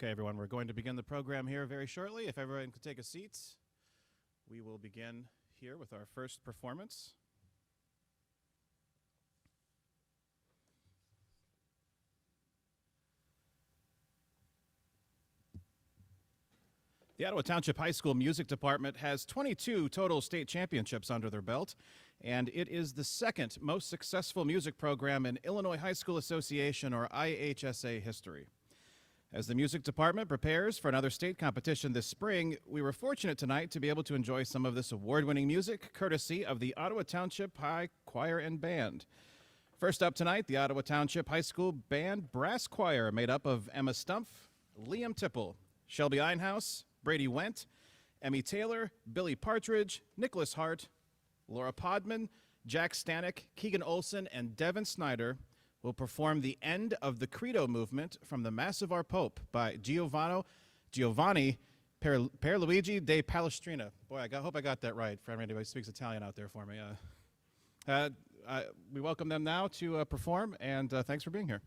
Okay, everyone, we're going to begin the program here very shortly. If everyone could take a seat, we will begin here with our first performance. The Ottawa Township High School Music Department has 22 total state championships under their belt, and it is the second most successful music program in Illinois High School Association, or IHSA, history. As the music department prepares for another state competition this spring, we were fortunate tonight to be able to enjoy some of this award-winning music courtesy of the Ottawa Township High Choir and Band. First up tonight, the Ottawa Township High School Band Brass Choir, made up of Emma Stumpf, Liam Tipple, Shelby Einhaus, Brady Went, Emmy Taylor, Billy Partridge, Nicholas Hart, Laura Podman, Jack Stanek, Keegan Olson, and Devin Snyder will perform the end of the Credo movement from the Mass of Our Pope by Giovanni Pierluigi de Palestrina. Boy, I hope I got that right for anybody who speaks Italian out there for me. We welcome them now to perform, and thanks for being here.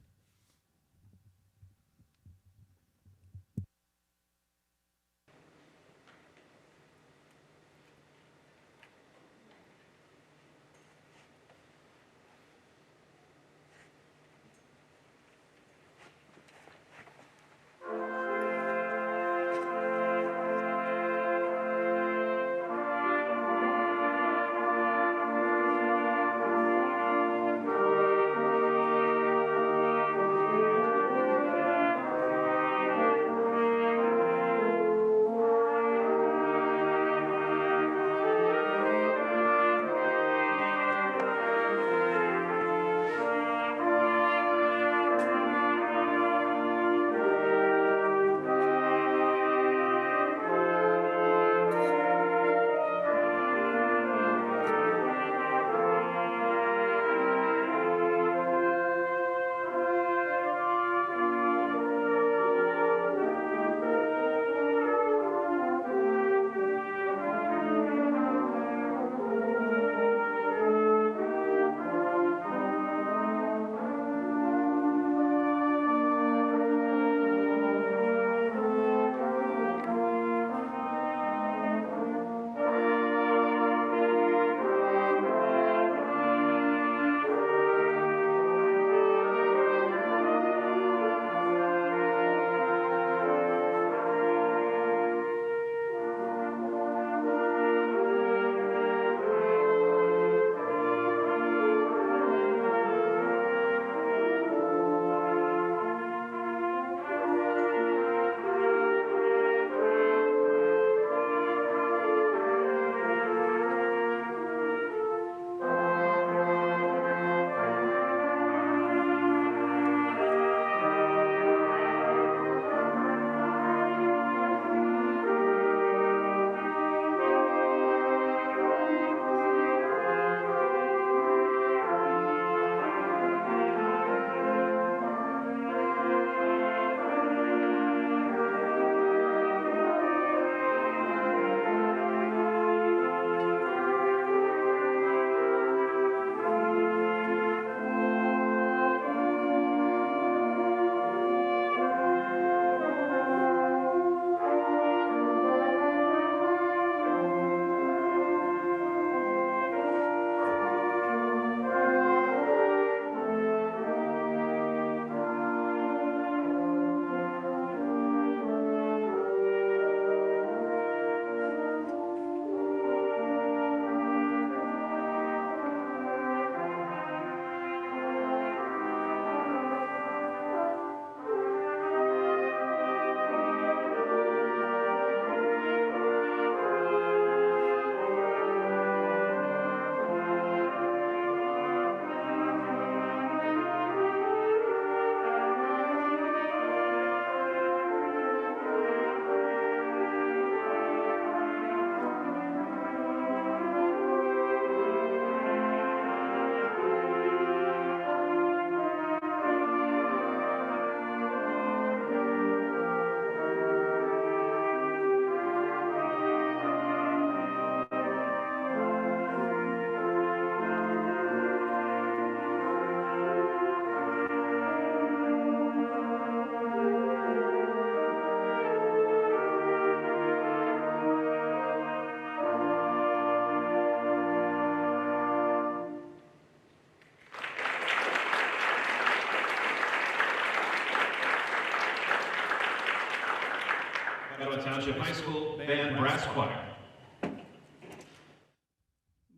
Ottawa Township High School Band Brass Choir.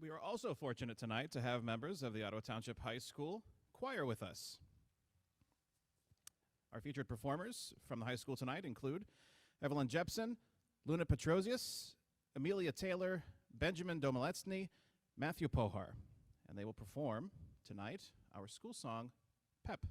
We are also fortunate tonight to have members of the Ottawa Township High School Choir with us. Our featured performers from the high school tonight include Evelyn Jepson, Luna Petrosius, Amelia Taylor, Benjamin Domaletsny, Matthew Pohar. And they will perform tonight our school song, Pep.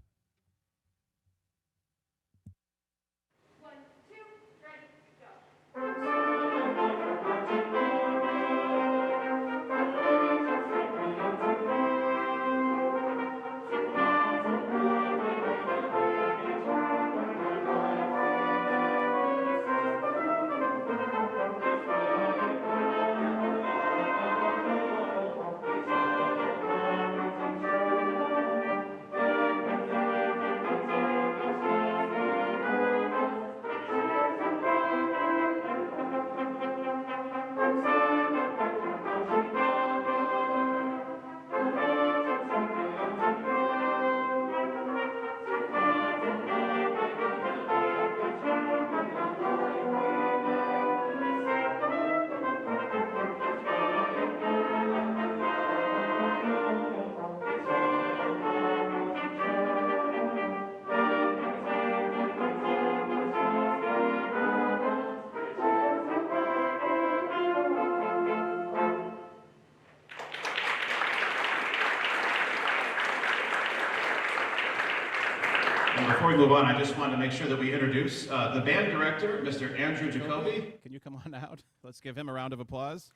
Before we move on, I just wanted to make sure that we introduce the band director, Mr. Andrew Jacoby. Can you come on out? Let's give him a round of applause.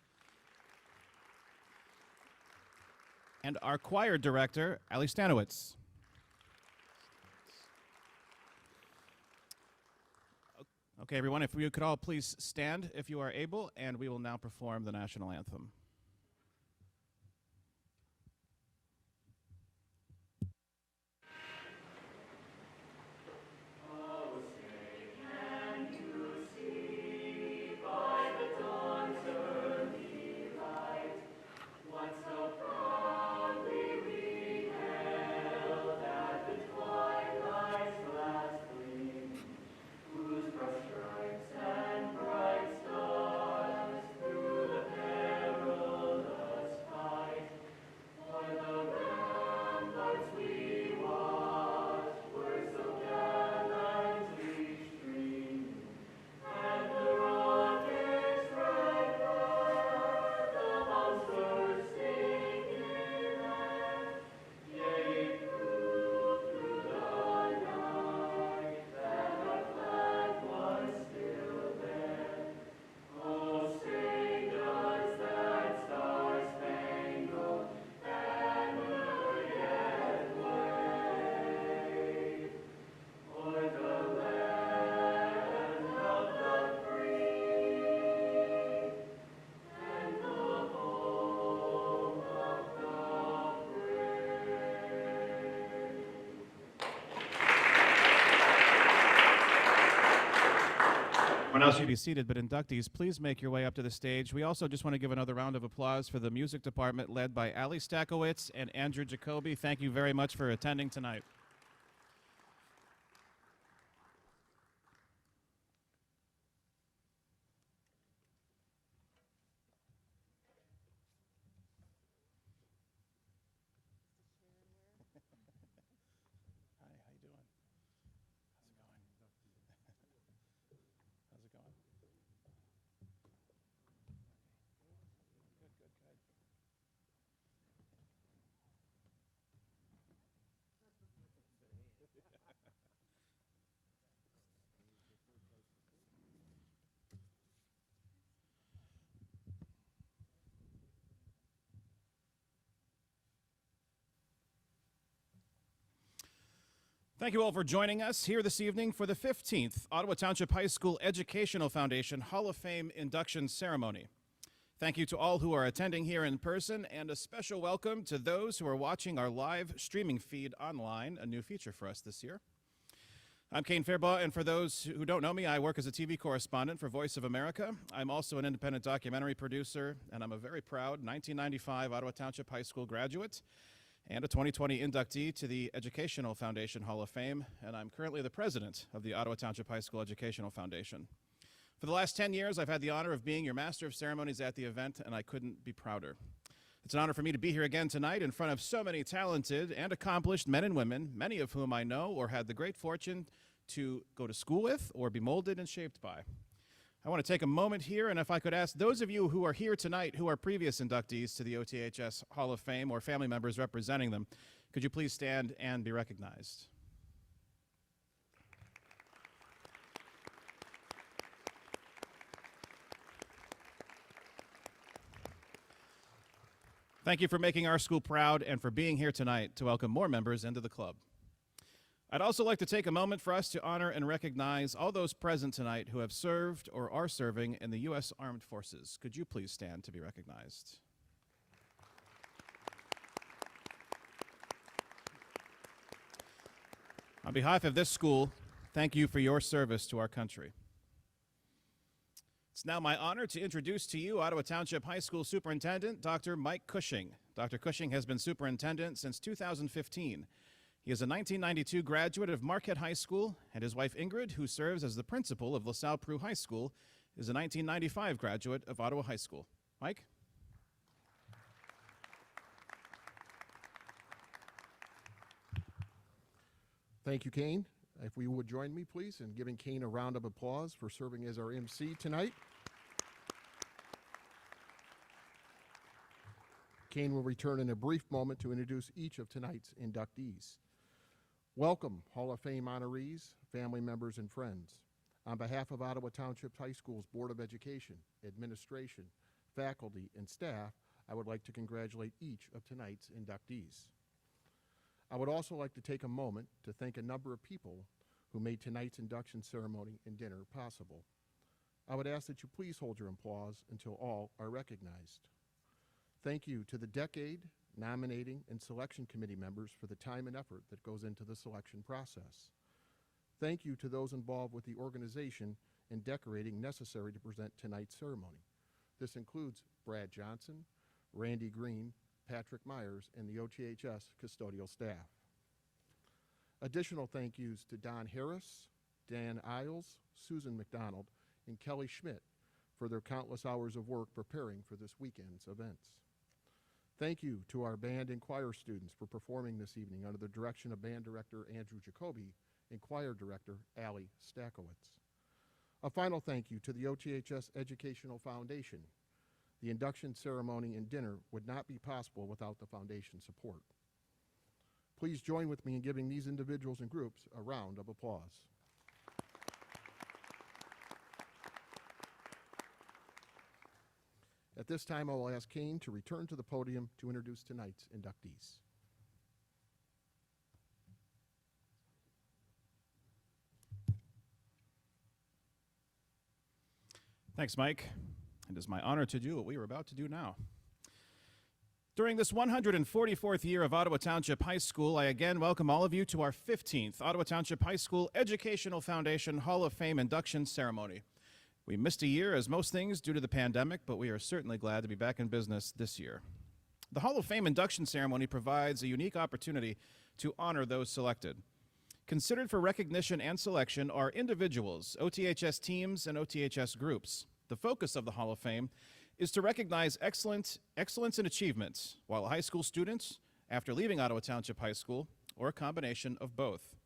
And our choir director, Ali Stanowitz. Okay, everyone, if you could all please stand if you are able, and we will now perform the national anthem. When else You be seated, but inductees, please make your way up to the stage. We also just want to give another round of applause for the music department led by Ali Stakowitz and Andrew Jacoby. Thank you very much for attending tonight. Hi, how you doing? How's it going? How's it going? Good, good, good. Thank you all for joining us here this evening for the 15th Ottawa Township High School Educational Foundation Hall of Fame induction ceremony. Thank you to all who are attending here in person, and a special welcome to those who are watching our live streaming feed online, a new feature for us this year. I'm Kane, and for those who don't know me, I work as a TV correspondent for Voice of America. I'm also an independent documentary producer, and I'm a very proud 1995 Ottawa Township High School graduate and a 2020 inductee to the Educational Foundation Hall of Fame, and I'm currently the president of the Ottawa Township High School Educational Foundation. For the last 10 years, I've had the honor of being your Master of Ceremonies at the event, and I couldn't be prouder. It's an honor for me to be here again tonight in front of so many talented and accomplished men and women, many of whom I know or had the great fortune to go to school with or be molded and shaped by. I want to take a moment here, and if I could ask those of you who are here tonight who are previous inductees to the OTHS Hall of Fame or family members representing them, could you please stand and be recognized? Thank you for making our school proud and for being here tonight to welcome more members into the club. I'd also like to take a moment for us to honor and recognize all those present tonight who have served or are serving in the U.S. Armed Forces. Could you please stand to be recognized? On behalf of this school, thank you for your service to our country. It's now my honor to introduce to you Ottawa Township High School Superintendent, Dr. Mike Cushing. Dr. Cushing has been superintendent since 2015. He is a 1992 graduate of Marquette High School, and his wife Ingrid, who serves as the principal of LaSalle Preux High School, is a 1995 graduate of Ottawa High School. Mike? Thank you, Kane. If we would join me, please, in giving Kane a round of applause for serving as our MC tonight. Kane will return in a brief moment to introduce each of tonight's inductees. Welcome, Hall of Fame honorees, family members, and friends. On behalf of Ottawa Township High School's Board of Education, Administration, faculty, and staff, I would like to congratulate each of tonight's inductees. I would also like to take a moment to thank a number of people who made tonight's induction ceremony and dinner possible. I would ask that you please hold your applause until all are recognized. Thank you to the Decade, Nominating, and Selection Committee members for the time and effort that goes into the selection process. Thank you to those involved with the organization and decorating necessary to present tonight's ceremony. This includes Brad Johnson, Randy Green, Patrick Myers, and the OTHS custodial staff. Additional thank yous to Don Harris, Dan Isles, Susan McDonald, and Kelly Schmidt for their countless hours of work preparing for this weekend's events. Thank you to our band and choir students for performing this evening under the direction of band director Andrew Jacoby and choir director Allie Stakowitz. A final thank you to the OTHS Educational Foundation. The induction ceremony and dinner would not be possible without the foundation support. Please join with me in giving these individuals and groups a round of applause. At this time, I will ask Kane to return to the podium to introduce tonight's inductees. Thanks, Mike. It is my honor to do what we are about to do now. During this 144th year of Ottawa Township High School, I again welcome all of you to our 15th Ottawa Township High School Educational Foundation Hall of Fame induction ceremony. We missed a year, as most things, due to the pandemic, but we are certainly glad to be back in business this year. The Hall of Fame induction ceremony provides a unique opportunity to honor those selected. Considered for recognition and selection are individuals, OTHS teams, and OTHS groups. The focus of the Hall of Fame is to recognize excellence and achievement while high school students, after leaving Ottawa Township High School, or a combination of both.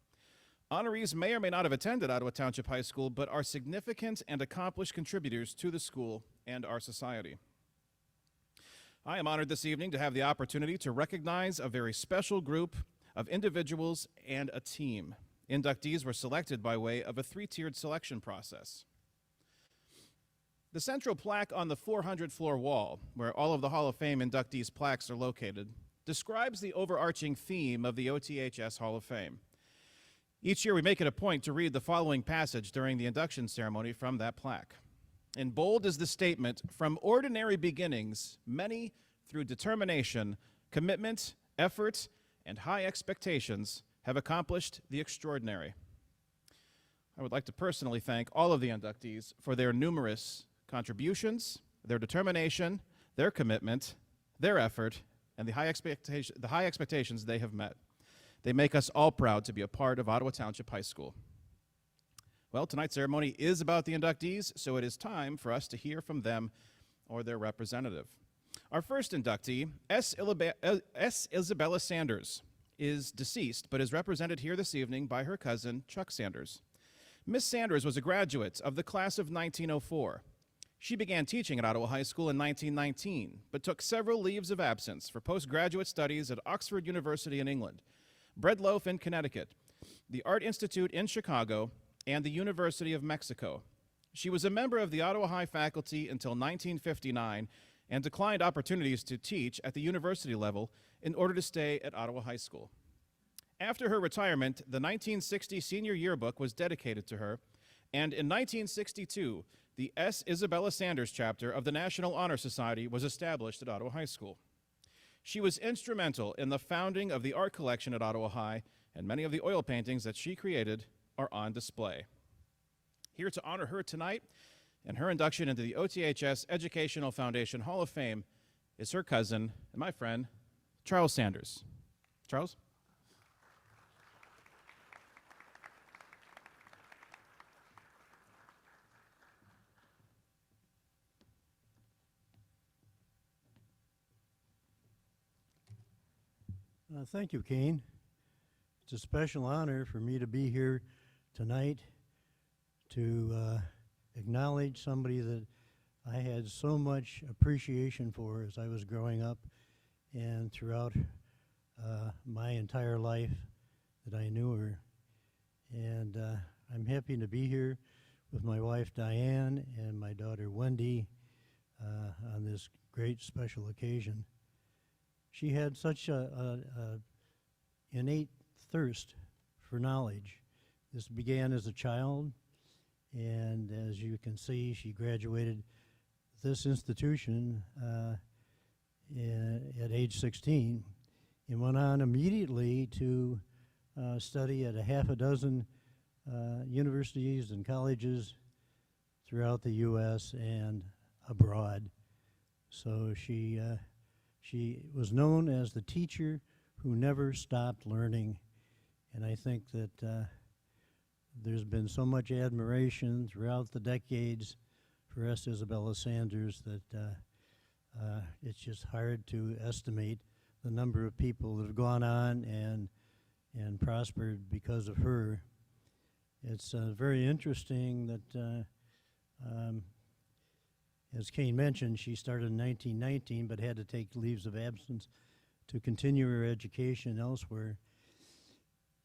Honorees may or may not have attended Ottawa Township High School, but are significant and accomplished contributors to the school and our society. I am honored this evening to have the opportunity to recognize a very special group of individuals and a team. Inductees were selected by way of a three-tiered selection process. The central plaque on the 400 floor wall, where all of the Hall of Fame inductees' plaques are located, describes the overarching theme of the OTHS Hall of Fame. Each year we make it a point to read the following passage during the induction ceremony from that plaque. In bold is the statement, "From ordinary beginnings, many, through determination, commitment, effort, and high expectations, have accomplished the extraordinary." I would like to personally thank all of the inductees for their numerous contributions, their determination, their commitment, their effort, and the high expectations they have met. They make us all proud to be a part of Ottawa Township High School. Well, tonight's ceremony is about the inductees, so it is time for us to hear from them or their representative. Our first inductee, S. Isabella Sanders, is deceased but is represented here this evening by her cousin, Chuck Sanders. Miss Sanders was a graduate of the class of 1904. She began teaching at Ottawa High School in 1919, but took several leaves of absence for postgraduate studies at Oxford University in England, Breadloaf in Connecticut, the Art Institute in Chicago, and the University of Mexico. She was a member of the Ottawa High faculty until 1959 and declined opportunities to teach at the university level in order to stay at Ottawa High School. After her retirement, the 1960 senior yearbook was dedicated to her, and in 1962, the S. Isabella Sanders chapter of the National Honor Society was established at Ottawa High School. She was instrumental in the founding of the art collection at Ottawa High, and many of the oil paintings that she created are on display. Here to honor her tonight and her induction into the OTHS Educational Foundation Hall of Fame is her cousin and my friend, Charles Sanders. Charles? Thank you, Kane. It's a special honor for me to be here tonight to acknowledge somebody that I had so much appreciation for as I was growing up and throughout my entire life that I knew her. And I'm happy to be here with my wife Diane and my daughter Wendy on this great special occasion. She had such a innate thirst for knowledge. This began as a child, and as you can see, she graduated this institution at age 16 and went on immediately to study at a half a dozen universities and colleges throughout the U.S. and abroad. So she was known as the teacher who never stopped learning, and I think that there's been so much admiration throughout the decades for S. Isabella Sanders that it's just hard to estimate the number of people that have gone on and prospered because of her. It's very interesting that as Kane mentioned, she started in 1919 but had to take leaves of absence to continue her education elsewhere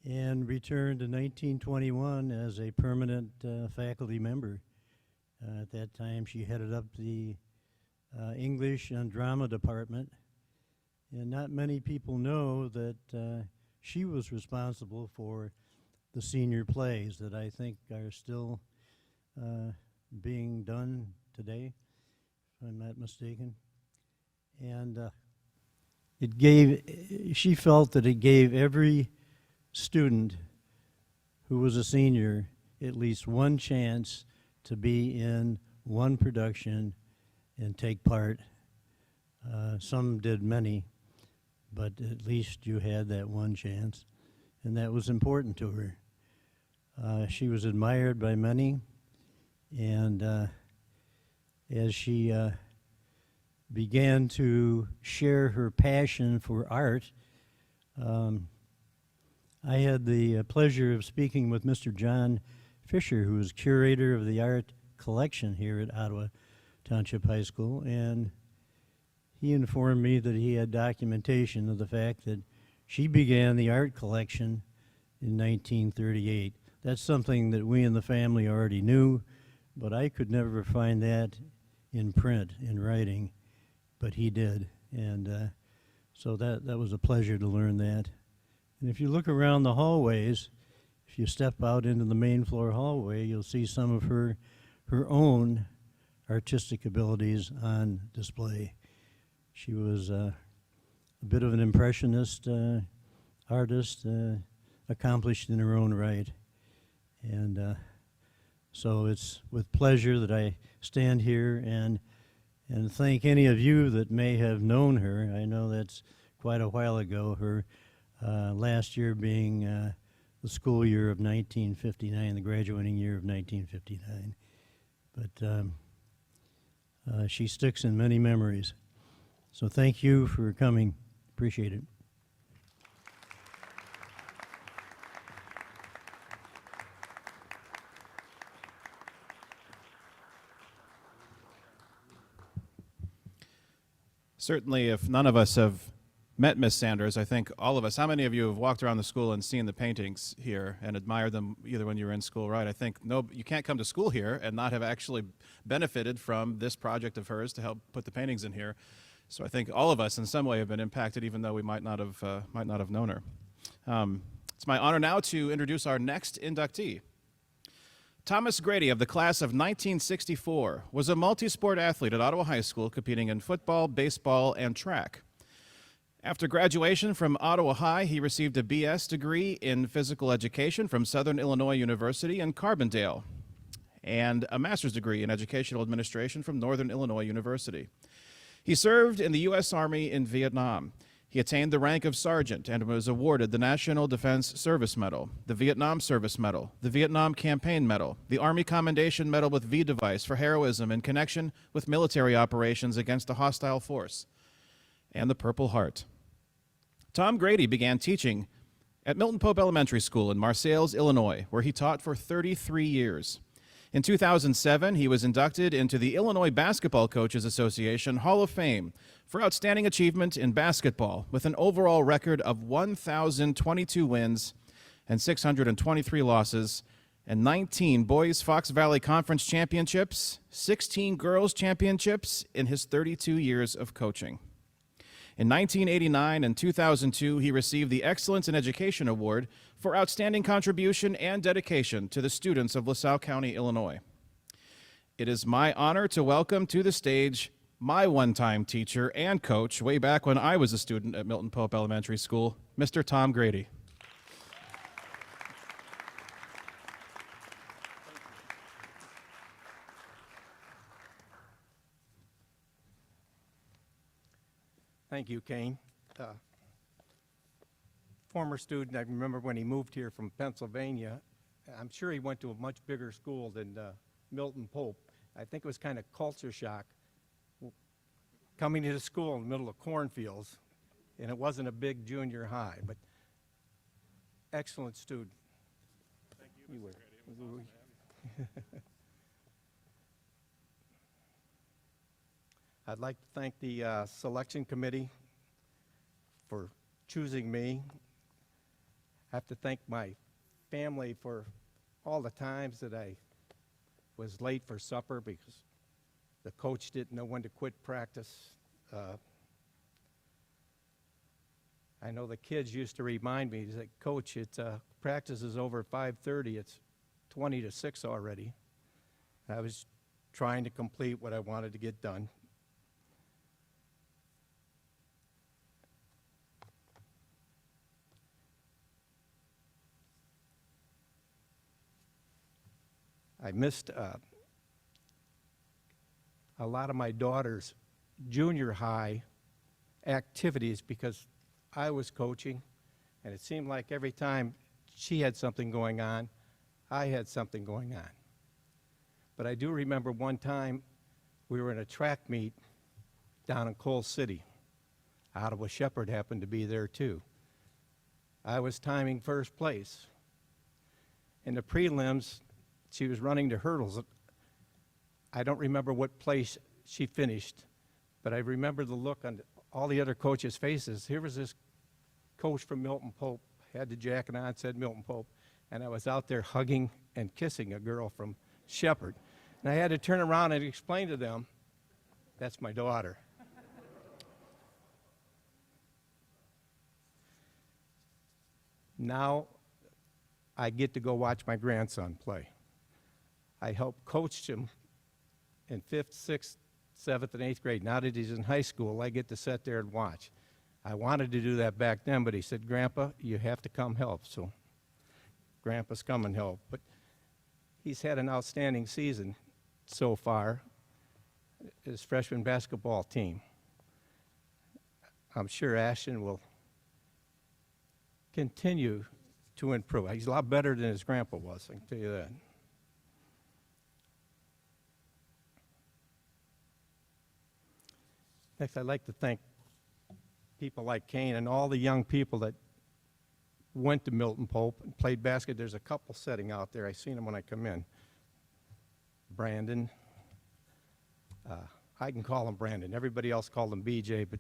and returned in 1921 as a permanent faculty member. At that time, she headed up the English and drama department, and not many people know that she was responsible for the senior plays that I think are still being done today, if I'm not mistaken. And she felt that it gave every student who was a senior at least one chance to be in one production and take part. Some did many, but at least you had that one chance, and that was important to her. She was admired by many, and as she began to share her passion for art, I had the pleasure of speaking with Mr. John Fisher, who is curator of the art collection here at Ottawa Township High School, and he informed me that he had documentation of the fact that she began the art collection in 1938. That's something that we in the family already knew, but I could never find that in print, in writing, but he did, and so that was a pleasure to learn that. And if you look around the hallways, if you step out into the main floor hallway, you'll see some of her own artistic abilities on display. She was a bit of an impressionist artist, accomplished in her own right. And so it's with pleasure that I stand here and thank any of you that may have known her. I know that's quite a while ago, her last year being the school year of 1959, the graduating year of 1959. But she sticks in many memories. So thank you for coming. Appreciate it. Certainly, if none of us have met Miss Sanders, I think all of us, how many of you have walked around the school and seen the paintings here and admired them either when you were in school, right? I think you can't come to school here and not have actually benefited from this project of hers to help put the paintings in here. So I think all of us in some way have been impacted, even though we might not have known her. It's my honor now to introduce our next inductee. Thomas Grady of the class of 1964 was a multi-sport athlete at Ottawa High School, competing in football, baseball, and track. After graduation from Ottawa High, he received a BS degree in physical education from Southern Illinois University in Carbondale and a master's degree in educational administration from Northern Illinois University. He served in the U.S. Army in Vietnam. He attained the rank of sergeant and was awarded the National Defense Service Medal, the Vietnam Service Medal, the Vietnam Campaign Medal, the Army Commendation Medal with V device for heroism in connection with military operations against a hostile force, and the Purple Heart. Tom Grady began teaching at Milton Pope Elementary School in Marseilles, Illinois, where he taught for 33 years. In 2007, he was inducted into the Illinois Basketball Coaches Association Hall of Fame for outstanding achievement in basketball, with an overall record of 1,022 wins and 623 losses, and 19 Boys Fox Valley Conference championships, 16 girls championships in his 32 years of coaching. In 1989 and 2002, he received the Excellence in Education Award for outstanding contribution and dedication to the students of LaSalle County, Illinois. It is my honor to welcome to the stage my one-time teacher and coach way back when I was a student at Milton Pope Elementary School, Mr. Tom Grady. Thank you, Kane. Former student, I remember when he moved here from Pennsylvania, I'm sure he went to a much bigger school than Milton Pope. I think it was kind of culture shock coming to the school in the middle of cornfields, and it wasn't a big junior high, but excellent student. Thank you, Mr. Grady. I'd like to thank the selection committee for choosing me. I have to thank my family for all the times that I was late for supper because the coach didn't know when to quit practice. I know the kids used to remind me, they said, Coach, practice is over at 5:30. It's 20 to 6 already. I was trying to complete what I wanted to get done. I missed a lot of my daughter's junior high activities because I was coaching, and it seemed like every time she had something going on, I had something going on. But I do remember one time we were in a track meet down in Coal City. Ottawa Shepherd happened to be there too. I was timing first place. In the prelims, she was running the hurdles. I don't remember what place she finished, but I remember the look on all the other coaches' faces. Here was this coach from Milton Pope, had the jacket on, said Milton Pope, and I was out there hugging and kissing a girl from Shepherd. And I had to turn around and explain to them, that's my daughter. Now I get to go watch my grandson play. I helped coach him in 5th, 6th, 7th, and 8th grade. Now that he's in high school, I get to sit there and watch. I wanted to do that back then, but he said, Grandpa, you have to come help. So Grandpa's come and help. But he's had an outstanding season so far, his freshman basketball team. I'm sure Ashton will continue to improve. He's a lot better than his grandpa was, I can tell you that. Next, I'd like to thank people like Kane and all the young people that went to Milton Pope and played basket. There's a couple sitting out there. I seen them when I come in. Brandon. I can call him Brandon. Everybody else called him BJ, but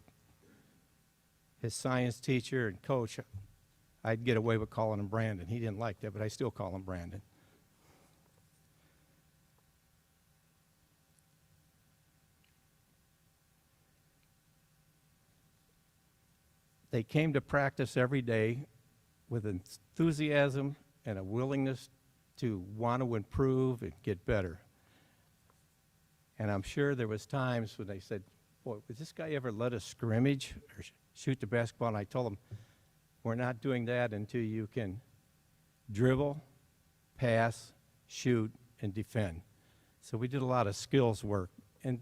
his science teacher and coach, I'd get away with calling him Brandon. He didn't like that, but I still call him Brandon. They came to practice every day with enthusiasm and a willingness to want to improve and get better. And I'm sure there was times when they said, boy, would this guy ever let us scrimmage or shoot the basketball? And I told them, we're not doing that until you can dribble, pass, shoot, and defend. So we did a lot of skills work. And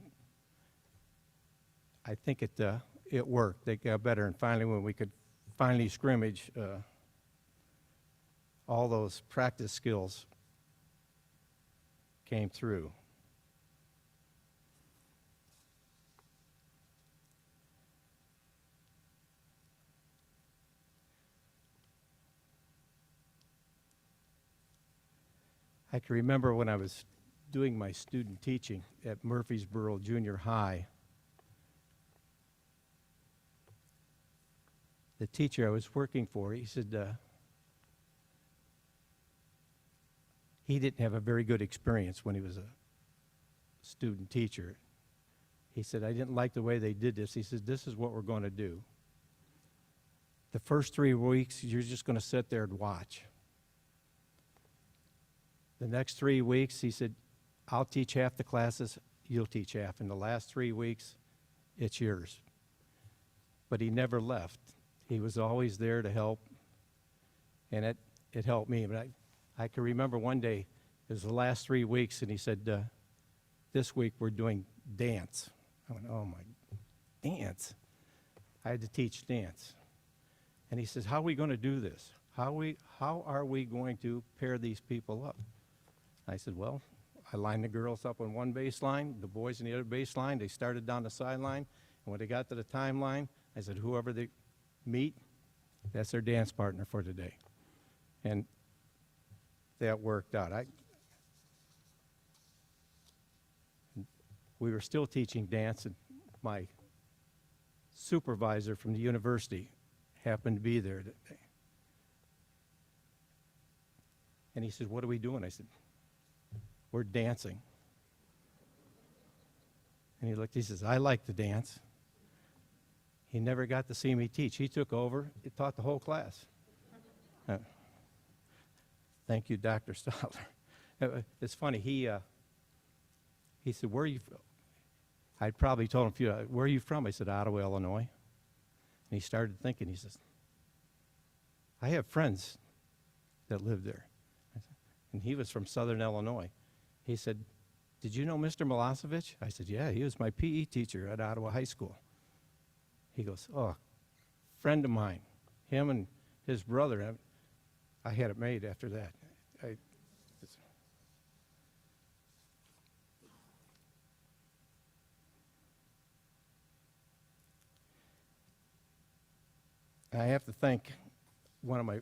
I think it worked. They got better. And finally, when we could finally scrimmage, all those practice skills came through. I can remember when I was doing my student teaching at Murfreesboro Junior High, the teacher I was working for, he said he didn't have a very good experience when he was a student teacher. He said, I didn't like the way they did this. He said, this is what we're going to do. The first 3 weeks, you're just going to sit there and watch. The next 3 weeks, he said, I'll teach half the classes, you'll teach half. In the last 3 weeks, it's yours. But he never left. He was always there to help, and it helped me. But I can remember one day, it was the last 3 weeks, and he said, this week we're doing dance. I went, oh my, dance? I had to teach dance. And he says, how are we going to do this? How are we going to pair these people up? I said, well, I lined the girls up on one baseline, the boys on the other baseline. They started down the sideline, and when they got to the timeline, I said, whoever they meet, that's their dance partner for today. And that worked out. We were still teaching dance, and my supervisor from the university happened to be there today. And he said, what are we doing? I said, we're dancing. And he looked, he says, I like to dance. He never got to see me teach. He took over, he taught the whole class. Thank you, Dr. Stoller. It's funny, he said, where are you from? I'd probably told him, where are you from? I said, Ottawa, Illinois. And he started thinking, he says, I have friends that live there. And he was from Southern Illinois. He said, did you know Mr. Milosevic? I said, yeah, he was my PE teacher at Ottawa High School. He goes, oh, friend of mine, him and his brother, I had it made after that. I have to thank one of my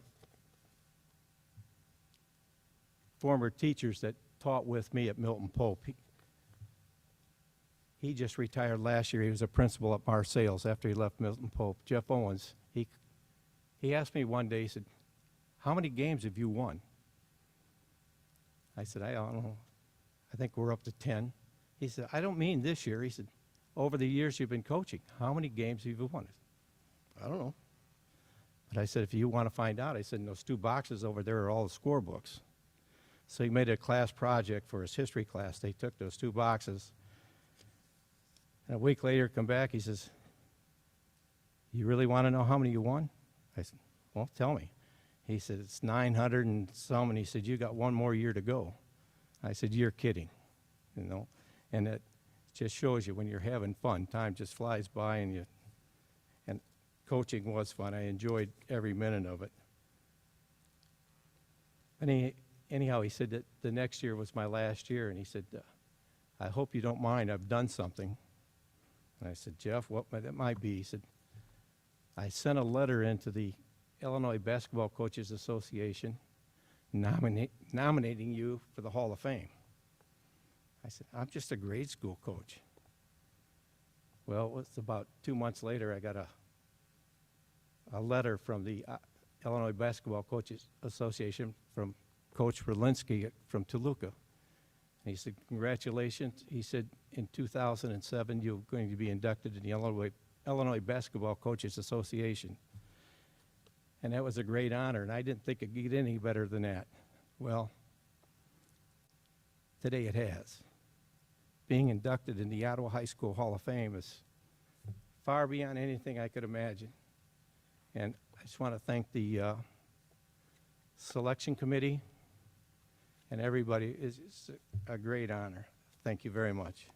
former teachers that taught with me at Milton Pope. He just retired last year. He was a principal at Marseilles after he left Milton Pope. Jeff Owens, he asked me one day, he said, how many games have you won? I said, I don't know. I think we're up to 10. He said, I don't mean this year. He said, over the years you've been coaching, how many games have you won? I don't know. But I said, if you want to find out, I said, in those 2 boxes over there are all the scorebooks. So he made a class project for his history class. They took those 2 boxes. And a week later, come back, he says, you really want to know how many you won? I said, well, tell me. He said, it's 900 and some, and he said, you got 1 more year to go. I said, you're kidding, you know. And it just shows you when you're having fun, time just flies by, and coaching was fun. I enjoyed every minute of it. Anyhow, he said that the next year was my last year, and he said, I hope you don't mind, I've done something. And I said, Jeff, what that might be? He said, I sent a letter into the Illinois Basketball Coaches Association nominating you for the Hall of Fame. I said, I'm just a grade school coach. Well, it was about 2 months later, I got a letter from the Illinois Basketball Coaches Association from Coach Berlinski from Toluca. And he said, congratulations. He said, in 2007, you're going to be inducted in the Illinois Basketball Coaches Association. And that was a great honor, and I didn't think it could get any better than that. Well, today it has. Being inducted in the Ottawa High School Hall of Fame is far beyond anything I could imagine. And I just want to thank the selection committee and everybody. It's a great honor. Thank you very much.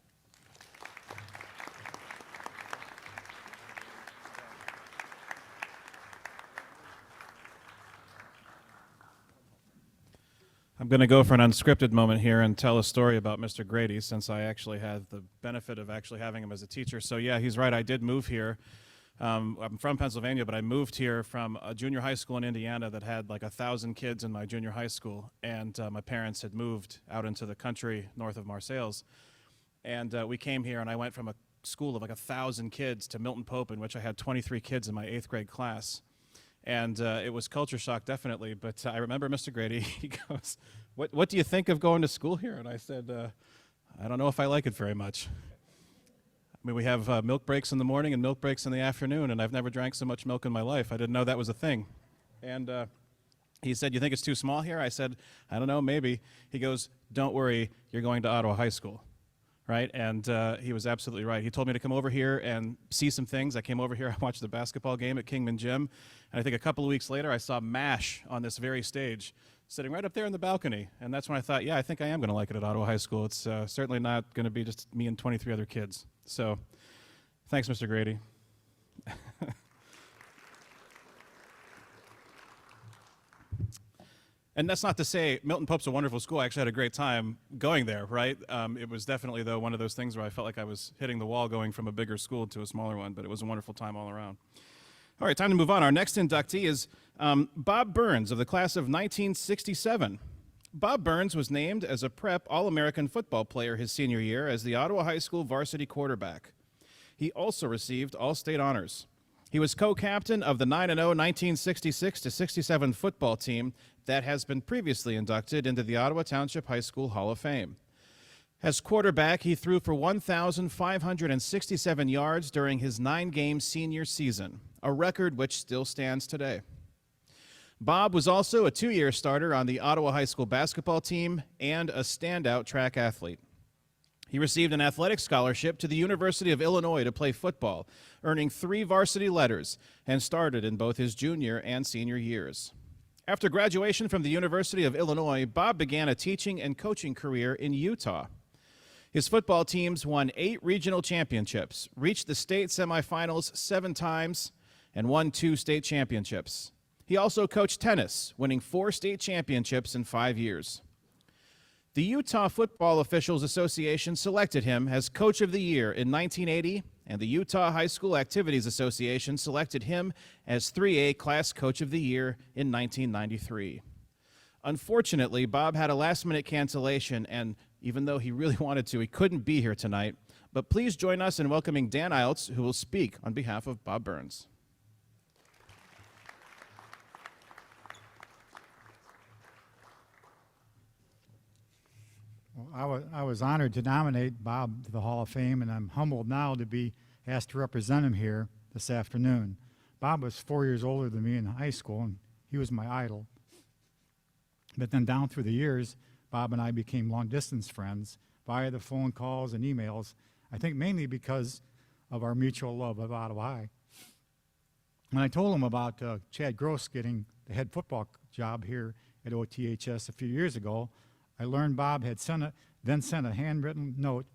I'm going to go for an unscripted moment here and tell a story about Mr. Grady, since I actually had the benefit of actually having him as a teacher. So yeah, he's right. I did move here. I'm from Pennsylvania, but I moved here from a junior high school in Indiana that had like 1,000 kids in my junior high school, and my parents had moved out into the country north of Marseilles. And we came here, and I went from a school of like 1,000 kids to Milton Pope, in which I had 23 kids in my 8th grade class. And it was culture shock, definitely. But I remember Mr. Grady, he goes, what do you think of going to school here? And I said, I don't know if I like it very much. I mean, we have milk breaks in the morning and milk breaks in the afternoon, and I've never drank so much milk in my life. I didn't know that was a thing. And he said, you think it's too small here? I said, I don't know, maybe. He goes, don't worry, you're going to Ottawa High School. Right? And he was absolutely right. He told me to come over here and see some things. I came over here, I watched the basketball game at Kingman Gym, and I think a couple of weeks later I saw MASH on this very stage, sitting right up there in the balcony. And that's when I thought, yeah, I think I am going to like it at Ottawa High School. It's certainly not going to be just me and 23 other kids. So thanks, Mr. Grady. And that's not to say Milton Pope's a wonderful school. I actually had a great time going there, right? It was definitely, though, one of those things where I felt like I was hitting the wall going from a bigger school to a smaller one, but it was a wonderful time all around. All right, time to move on. Our next inductee is Bob Burns of the class of 1967. Bob Burns was named as a prep All-American football player his senior year as the Ottawa High School varsity quarterback. He also received All-State honors. He was co-captain of the 9-0 1966-67 football team that has been previously inducted into the Ottawa Township High School Hall of Fame. As quarterback, he threw for 1,567 yards during his 9-game senior season, a record which still stands today. Bob was also a 2-year starter on the Ottawa High School basketball team and a standout track athlete. He received an athletic scholarship to the University of Illinois to play football, earning 3 varsity letters, and started in both his junior and senior years. After graduation from the University of Illinois, Bob began a teaching and coaching career in Utah. His football teams won 8 regional championships, reached the state semifinals 7 times, and won 2 state championships. He also coached tennis, winning 4 state championships in 5 years. The Utah Football Officials Association selected him as Coach of the Year in 1980, and the Utah High School Activities Association selected him as 3A Class Coach of the Year in 1993. Unfortunately, Bob had a last-minute cancellation, and even though he really wanted to, he couldn't be here tonight. But please join us in welcoming Dan Iltz, who will speak on behalf of Bob Burns. Well, I was honored to nominate Bob to the Hall of Fame, and I'm humbled now to be asked to represent him here this afternoon. Bob was 4 years older than me in high school, and he was my idol. But then down through the years, Bob and I became long-distance friends via the phone calls and emails, I think mainly because of our mutual love of Ottawa High. When I told him about Chad Gross getting the head football job here at OTHS a few years ago, I learned Bob had sent a handwritten note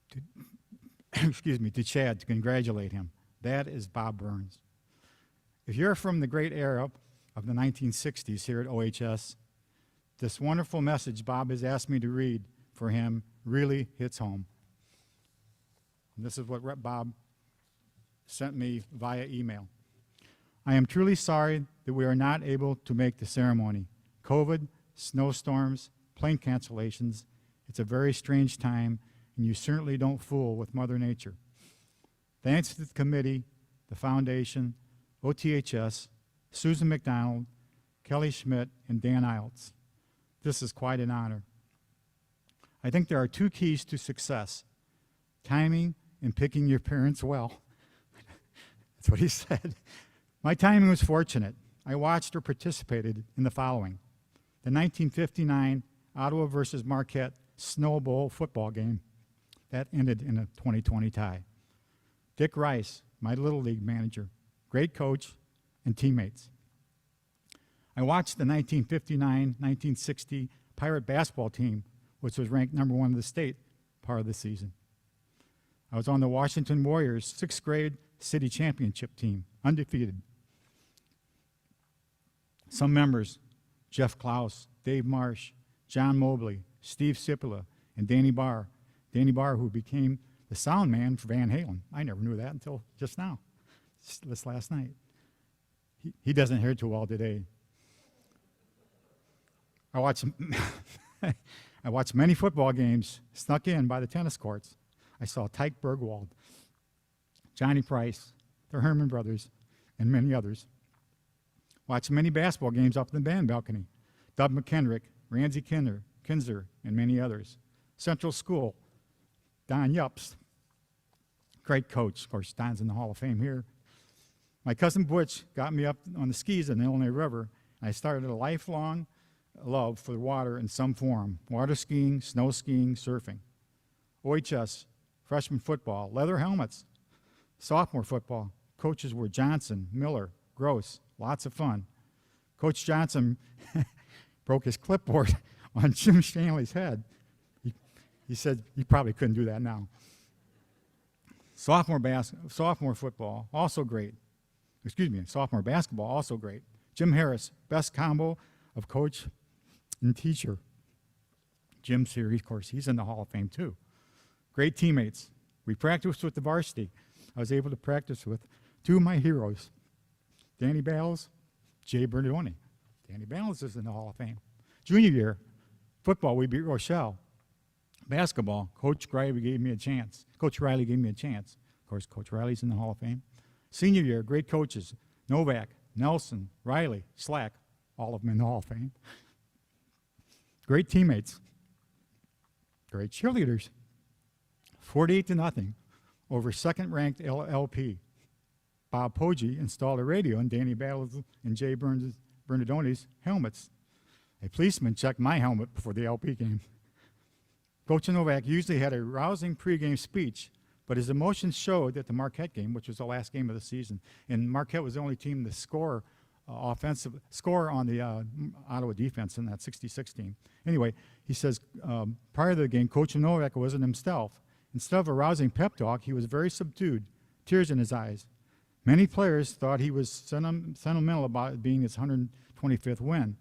to, to Chad to congratulate him. That is Bob Burns. If you're from the great era of the 1960s here at OHS, This wonderful message Bob has asked me to read for him really hits home. And this is what Bob sent me via email. I am truly sorry that we are not able to make the ceremony. COVID, snowstorms, plane cancellations. It's a very strange time, and you certainly don't fool with Mother Nature. Thanks to the committee, the foundation, OTHS, Susan McDonald, Kelly Schmidt, and Dan Iltz. This is quite an honor. I think there are two keys to success: timing and picking your parents well. That's what he said. My timing was fortunate. I watched or participated in the following: the 1959 Ottawa versus Marquette Snow Bowl football game that ended in a 20-20 tie. Dick Rice, my Little League manager, great coach and teammates. I watched the 1959-1960 Pirate basketball team, which was ranked number 1 in the state part of the season. I was on the Washington Warriors 6th grade city championship team, undefeated. Some members: Jeff Klaus, Dave Marsh, John Mobley, Steve Sipula, and Danny Barr. Danny Barr, who became the sound man for Van Halen. I never knew that until just now, this last night. He doesn't hear too well today. I watched many football games snuck in by the tennis courts. I saw Tyke Bergwald, Johnny Price, the Herman brothers, and many others. Watched many basketball games up in the band balcony. Doug McKendrick, Ramsey Kinzer, and many others. Central School, Don Yups, great coach. Of course, Don's in the Hall of Fame here. My cousin Butch got me up on the skis in the Illinois River, and I started a lifelong love for the water in some form: water skiing, snow skiing, surfing. OHS, freshman football, leather helmets. Sophomore football, coaches were Johnson, Miller, Gross, lots of fun. Coach Johnson broke his clipboard on Jim Shanley's head. He said he probably couldn't do that now. Sophomore football, also great. Sophomore basketball, also great. Jim Harris, best combo of coach and teacher. Jim's here, of course, he's in the Hall of Fame too. Great teammates. We practiced with the Varsity. I was able to practice with two of my heroes, Danny Battles, Jay Bernardoni. Danny Battles is in the Hall of Fame. Junior year, football, we beat Rochelle. Basketball, Coach Riley gave me a chance. Of course, Coach Riley's in the Hall of Fame. Senior year, great coaches: Novak, Nelson, Riley, Slack, all of them in the Hall of Fame. Great teammates. Great cheerleaders. 48-0 over second-ranked LP. Bob Poggi installed a radio in Danny Battles and Jay Bernardoni's helmets. A policeman checked my helmet before the LP game. Coach Novak usually had a rousing pregame speech, but his emotions showed at the Marquette game, which was the last game of the season. And Marquette was the only team to score on the Ottawa defense in that 66 team. Anyway, he says, prior to the game, Coach Novak wasn't himself. Instead of a rousing pep talk, he was very subdued, tears in his eyes. Many players thought he was sentimental about it being his 125th win.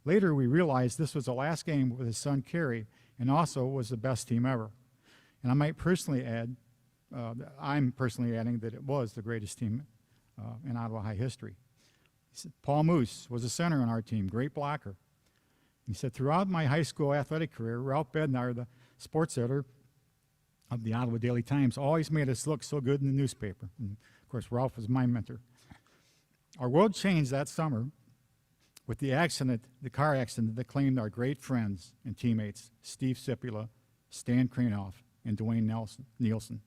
Later, we realized this was the last game with his son, Kerry, and also was the best team ever. And I might personally add, I'm personally adding that it was the greatest team in Ottawa High history. He said, Paul Moose was a center on our team, great blocker. He said, throughout my high school athletic career, Ralph Bednar, the sports editor of the Ottawa Daily Times, always made us look so good in the newspaper. And of course, Ralph was my mentor. Our world changed that summer with the car accident that claimed our great friends and teammates, Steve Sipula, Stan Kranoff, and Dwayne Nielsen.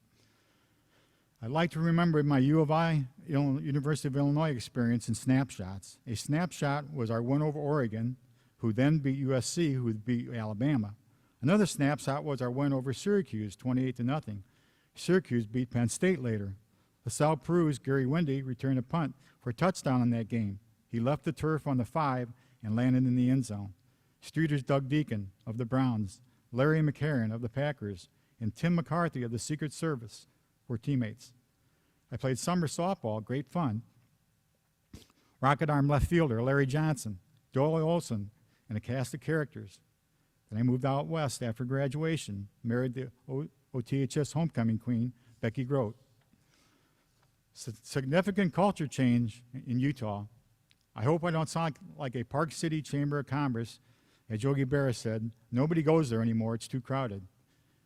I'd like to remember my U of I, University of Illinois experience in snapshots. A snapshot was our win over Oregon, who then beat USC, who beat Alabama. Another snapshot was our win over Syracuse, 28-0. Syracuse beat Penn State later. LaSalle Peru's Gary Wendy returned a punt for a touchdown in that game. He left the turf on the 5 and landed in the end zone. Streeter's Doug Deacon of the Browns, Larry McCarron of the Packers, and Tim McCarthy of the Secret Service were teammates. I played summer softball, great fun. Rocket arm left fielder Larry Johnson, Doyle Olson, and a cast of characters. Then I moved out west after graduation, married the OTHS homecoming queen, Becky Grote. Significant culture change in Utah. I hope I don't sound like a Park City Chamber of Commerce. As Yogi Berra said, nobody goes there anymore, it's too crowded.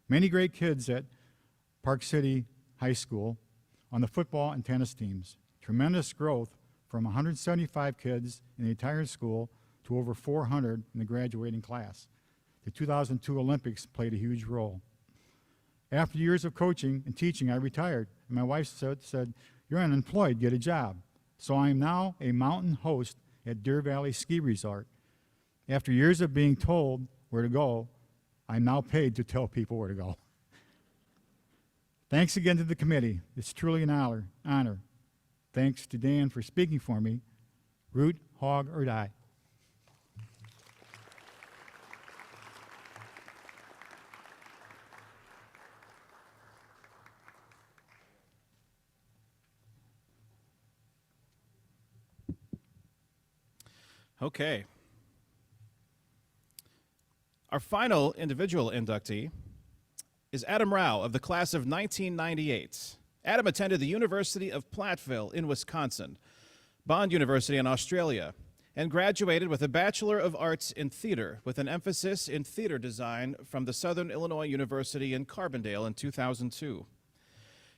Many great kids at Park City High School on the football and tennis teams. Tremendous growth from 175 kids in the entire school to over 400 in the graduating class. The 2002 Olympics played a huge role. After years of coaching and teaching, I retired. And my wife said, "You're unemployed, get a job." So I am now a mountain host at Deer Valley Ski Resort. After years of being told where to go, I'm now paid to tell people where to go. Thanks again to the committee. It's truly an honor. Thanks to Dan for speaking for me. Root, hog, or die. Okay. Our final individual inductee is Adam Rowe of the class of 1998. Adam attended the University of Platteville in Wisconsin, Bond University in Australia, and graduated with a Bachelor of Arts in Theater with an emphasis in theater design from the Southern Illinois University in Carbondale in 2002.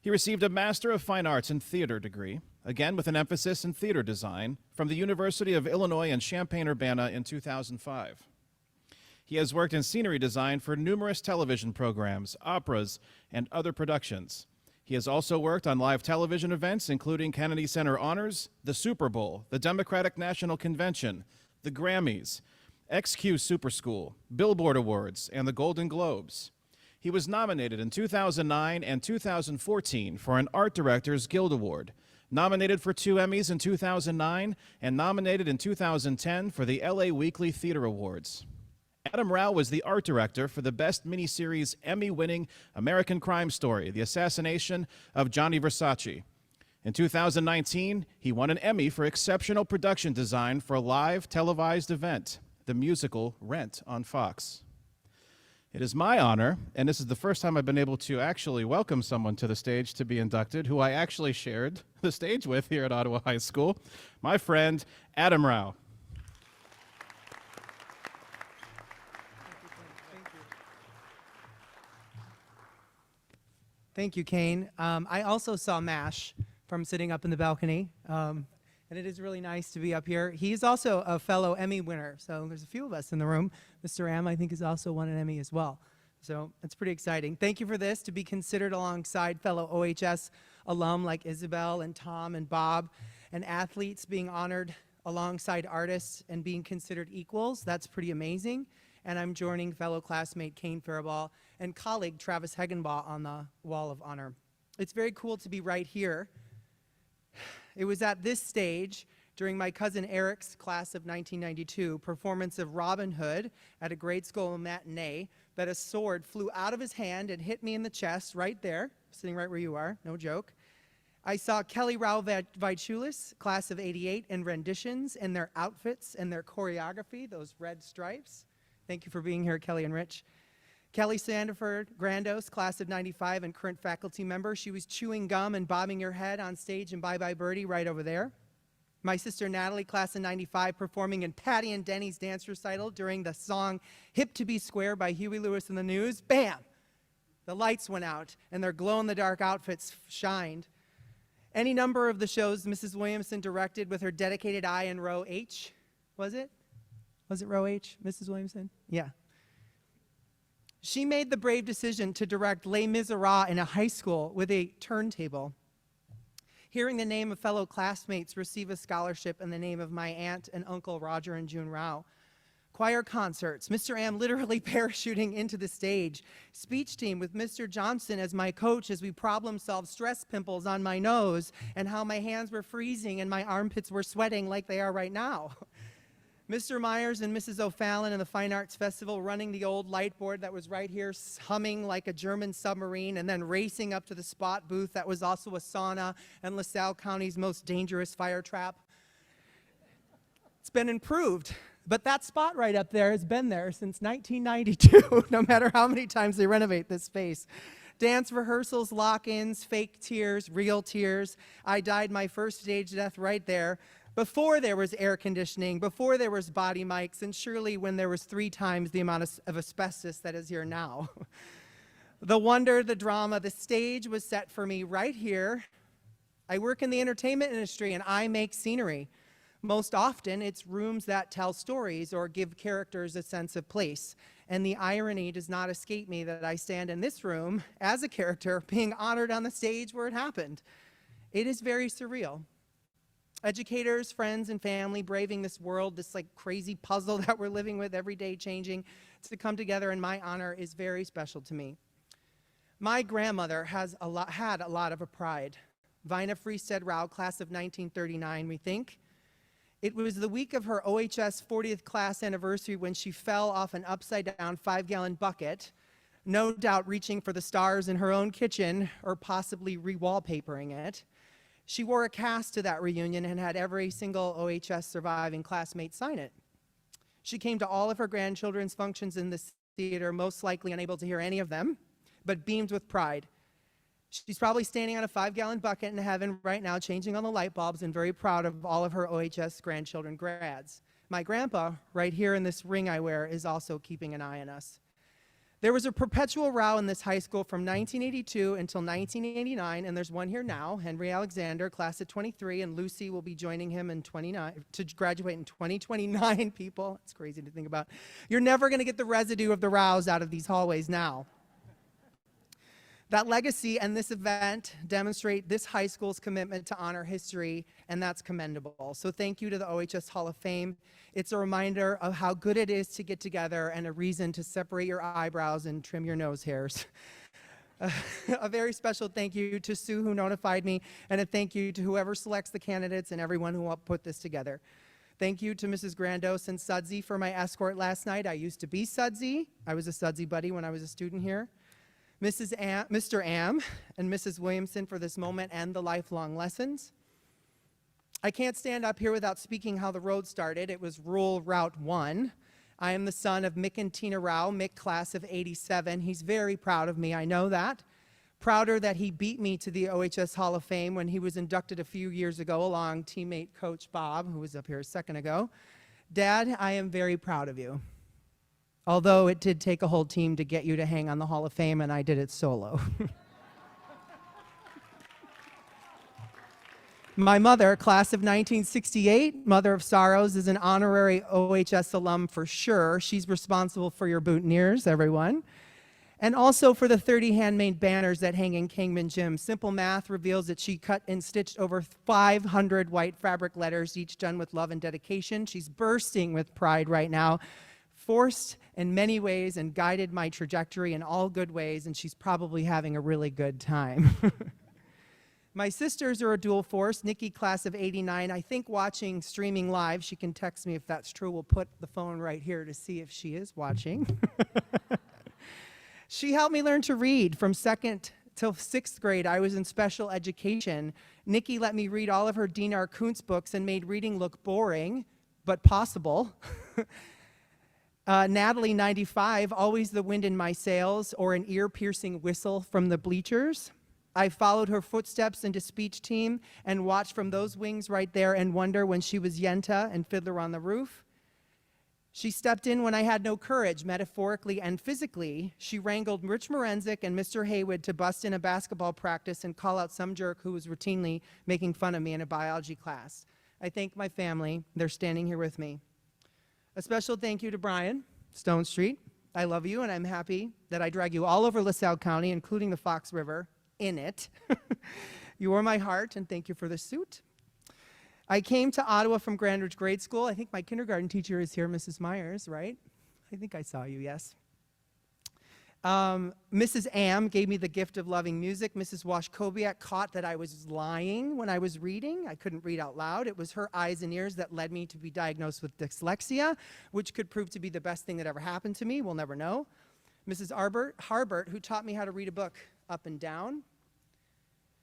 He received a Master of Fine Arts in Theater degree, again with an emphasis in theater design, from the University of Illinois in Champaign-Urbana in 2005. He has worked in scenery design for numerous television programs, operas, and other productions. He has also worked on live television events, including Kennedy Center Honors, the Super Bowl, the Democratic National Convention, the Grammys, XQ Super School, Billboard Awards, and the Golden Globes. He was nominated in 2009 and 2014 for an Art Directors Guild Award, nominated for 2 Emmys in 2009, and nominated in 2010 for the LA Weekly Theater Awards. Adam Rowe was the art director for the Best Miniseries Emmy-winning American Crime Story, The Assassination of Gianni Versace. In 2019, he won an Emmy for exceptional production design for a live televised event, the musical Rent on Fox. It is my honor, and this is the first time I've been able to actually welcome someone to the stage to be inducted, who I actually shared the stage with here at Ottawa High School, my friend Adam Rowe. Thank you, Kane. I also saw MASH from sitting up in the balcony, and it is really nice to be up here. He's also a fellow Emmy winner, so there's a few of us in the room. Mr. M, I think, has also won an Emmy as well, so it's pretty exciting. Thank you for this, to be considered alongside fellow OHS alum like Isabel and Tom and Bob, and athletes being honored alongside artists and being considered equals. That's pretty amazing. And I'm joining fellow classmate Kane Farabaugh and colleague Travis Hegenbaugh on the Wall of Honor. It's very cool to be right here. It was at this stage during my cousin Eric's class of 1992 performance of Robin Hood at a grade school matinee that a sword flew out of his hand and hit me in the chest right there, sitting right where you are, no joke. I saw Kelly Rao Vichulis, class of 88, in renditions and their outfits and their choreography, those red stripes. Thank you for being here, Kelly and Rich. Kelly Sandiford Grandos, class of 95 and current faculty member. She was chewing gum and bobbing her head on stage in Bye Bye Birdie right over there. My sister Natalie, class of 95, performing in Patty and Denny's dance recital during the song Hip to Be Square by Huey Lewis and the News. Bam! The lights went out and their glow-in-the-dark outfits shined. Any number of the shows Mrs. Williamson directed with her dedicated eye in row H. Was it? Was it row H, Mrs. Williamson? Yeah. She made the brave decision to direct Les Miserables in a high school with a turntable. Hearing the name of fellow classmates receive a scholarship in the name of my aunt and uncle Roger and June Rao. Choir concerts, Mr. Am literally parachuting into the stage. Speech team with Mr. Johnson as my coach as we problem solved stress pimples on my nose and how my hands were freezing and my armpits were sweating like they are right now. Mr. Myers and Mrs. O'Fallon in the Fine Arts Festival running the old light board that was right here humming like a German submarine and then racing up to the spot booth that was also a sauna and LaSalle County's most dangerous fire trap. It's been improved. But that spot right up there has been there since 1992, no matter how many times they renovate this space. Dance rehearsals, lock-ins, fake tears, real tears. I died my first stage death right there, before there was air conditioning, before there was body mics, and surely when there was 3 times the amount of asbestos that is here now. The wonder, the drama, the stage was set for me right here. I work in the entertainment industry and I make scenery. Most often it's rooms that tell stories or give characters a sense of place. And the irony does not escape me that I stand in this room as a character being honored on the stage where it happened. It is very surreal. Educators, friends, and family braving this world, this like crazy puzzle that we're living with every day changing, to come together in my honor is very special to me. My grandmother had a lot of a pride. Vina Freestead Rowe, class of 1939, we think. It was the week of her OHS 40th class anniversary when she fell off an upside-down 5-gallon bucket, no doubt reaching for the stars in her own kitchen or possibly re-wallpapering it. She wore a cast to that reunion and had every single OHS surviving classmate sign it. She came to all of her grandchildren's functions in this theater, most likely unable to hear any of them, but beamed with pride. She's probably standing on a 5-gallon bucket in heaven right now, changing all the light bulbs, and very proud of all of her OHS grandchildren grads. My grandpa, right here in this ring I wear, is also keeping an eye on us. There was a perpetual row in this high school from 1982 until 1989, and there's one here now, Henry Alexander, class of 23, and Lucy will be joining him in to graduate in 2029, people. It's crazy to think about. You're never going to get the residue of the rows out of these hallways now. That legacy and this event demonstrate this high school's commitment to honor history, and that's commendable. So thank you to the OHS Hall of Fame. It's a reminder of how good it is to get together and a reason to separate your eyebrows and trim your nose hairs. A very special thank you to Sue, who notified me, and a thank you to whoever selects the candidates and everyone who helped put this together. Thank you to Mrs. Grandos and Sudsy for my escort last night. I used to be Sudsy. I was a Sudsy buddy when I was a student here. Mr. Am and Mrs. Williamson for this moment and the lifelong lessons. I can't stand up here without speaking how the road started. It was rural Route 1. I am the son of Mick and Tina Rowe, Mick class of 87. He's very proud of me, I know that. Prouder that he beat me to the OHS Hall of Fame when he was inducted a few years ago along teammate Coach Bob, who was up here a second ago. Dad, I am very proud of you. Although it did take a whole team to get you to hang on the Hall of Fame, and I did it solo. My mother, class of 1968, Mother of Sorrows, is an honorary OHS alum for sure. She's responsible for your boutonnieres, everyone. And also for the 30 handmade banners that hang in Kingman Gym. Simple math reveals that she cut and stitched over 500 white fabric letters, each done with love and dedication. She's bursting with pride right now. Forced in many ways and guided my trajectory in all good ways, and she's probably having a really good time. My sisters are a dual force. Nikki, class of 89, I think watching streaming live. She can text me if that's true. We'll put the phone right here to see if she is watching. She helped me learn to read from 2nd till 6th grade. I was in special education. Nikki let me read all of her Dinar Kuntz books and made reading look boring, but possible. Natalie, 95, always the wind in my sails or an ear-piercing whistle from the bleachers. I followed her footsteps into speech team and watched from those wings right there and wonder when she was Yenta and Fiddler on the Roof. She stepped in when I had no courage, metaphorically and physically. She wrangled Rich Morenzik and Mr. Haywood to bust in a basketball practice and call out some jerk who was routinely making fun of me in a biology class. I thank my family. They're standing here with me. A special thank you to Brian, Stone Street. I love you, and I'm happy that I drag you all over LaSalle County, including the Fox River, in it. You are my heart, and thank you for the suit. I came to Ottawa from Grand Ridge Grade School. I think my kindergarten teacher is here, Mrs. Myers, right? I think I saw you, yes. Mrs. Am gave me the gift of loving music. Mrs. Washkowiak caught that I was lying when I was reading. I couldn't read out loud. It was her eyes and ears that led me to be diagnosed with dyslexia, which could prove to be the best thing that ever happened to me. We'll never know. Mrs. Harbert, who taught me how to read a book up and down.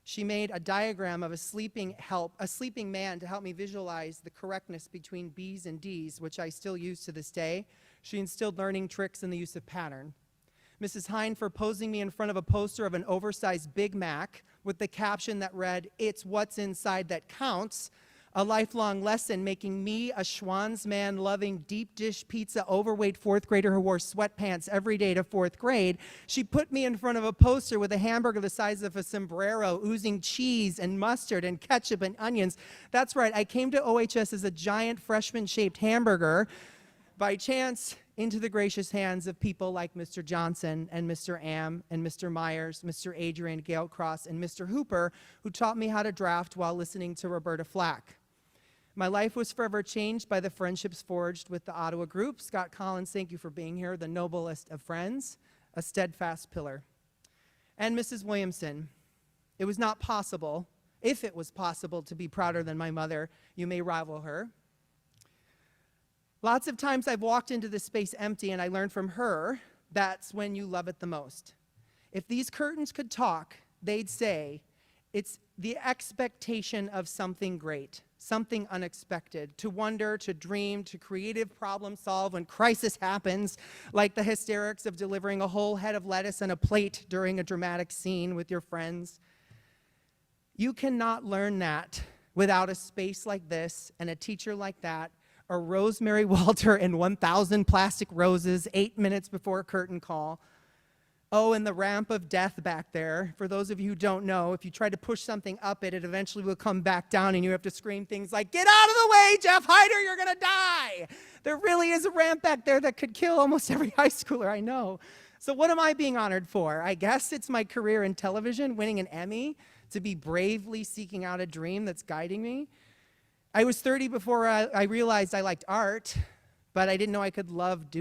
She made a diagram of a sleeping man to help me visualize the correctness between B's and D's, which I still use to this day. She instilled learning tricks in the use of pattern. Mrs. Hine for posing me in front of a poster of an oversized Big Mac with the caption that read, "It's what's inside that counts," a lifelong lesson making me a Schwanzman loving deep dish pizza overweight fourth grader who wore sweatpants every day to fourth grade. She put me in front of a poster with a hamburger the size of a sombrero oozing cheese and mustard and ketchup and onions. That's right, I came to OHS as a giant freshman shaped hamburger by chance into the gracious hands of people like Mr. Johnson and Mr. Am and Mr. Myers, Mr. Adrian, Gail Cross, and Mr. Hooper, who taught me how to draft while listening to Roberta Flack. My life was forever changed by the friendships forged with the Ottawa group. Scott Collins, thank you for being here, the noblest of friends, a steadfast pillar. And Mrs. Williamson, it was not possible, if it was possible, to be prouder than my mother. You may rival her. Lots of times I've walked into this space empty and I learned from her, that's when you love it the most. If these curtains could talk, they'd say, it's the expectation of something great, something unexpected, to wonder, to dream, to creative problem solve when crisis happens, like the hysterics of delivering a whole head of lettuce on a plate during a dramatic scene with your friends. You cannot learn that without a space like this and a teacher like that, or Rosemary Walter and 1,000 plastic roses 8 minutes before a curtain call. Oh, and the ramp of death back there. For those of you who don't know, if you try to push something up it, it eventually will come back down and you have to scream things like, "Get out of the way, Jeff Hyder, you're gonna die!" There really is a ramp back there that could kill almost every high schooler I know. So what am I being honored for? I guess it's my career in television, winning an Emmy, to be bravely seeking out a dream that's guiding me. I was 30 before I realized I liked art, but I didn't know I could live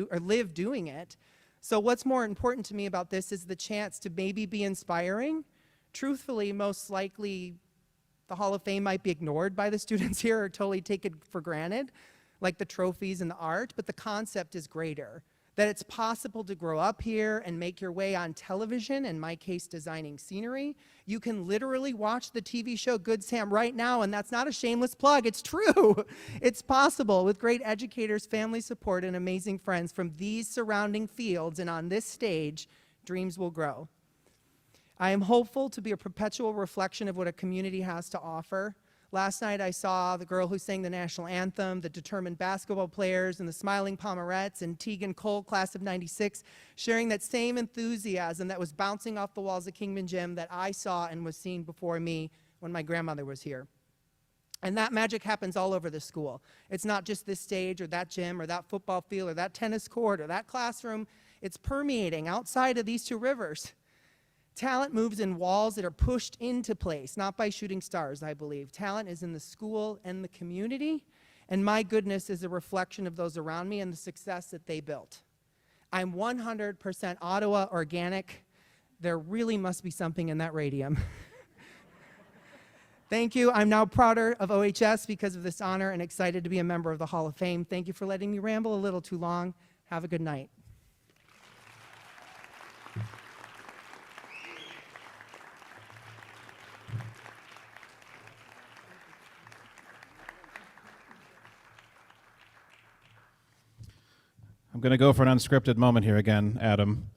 doing it. So what's more important to me about this is the chance to maybe be inspiring. Truthfully, most likely the Hall of Fame might be ignored by the students here or totally taken for granted, like the trophies and the art, but the concept is greater. That it's possible to grow up here and make your way on television, in my case, designing scenery. You can literally watch the TV show Good Sam right now, and that's not a shameless plug, it's true. It's possible with great educators, family support, and amazing friends from these surrounding fields, and on this stage, dreams will grow. I am hopeful to be a perpetual reflection of what a community has to offer. Last night I saw the girl who sang the national anthem, the determined basketball players, and the smiling Pomerettes, and Tegan Cole, class of '96, sharing that same enthusiasm that was bouncing off the walls of Kingman Gym that I saw and was seen before me when my grandmother was here. And that magic happens all over the school. It's not just this stage or that gym or that football field or that tennis court or that classroom. It's permeating outside of these two rivers. Talent moves in walls that are pushed into place, not by shooting stars, I believe. Talent is in the school and the community, and my goodness is a reflection of those around me and the success that they built. I'm 100% Ottawa organic. There really must be something in that radium. Thank you. I'm now prouder of OHS because of this honor and excited to be a member of the Hall of Fame. Thank you for letting me ramble a little too long. Have a good night. I'm going to go for an unscripted moment here again, Adam.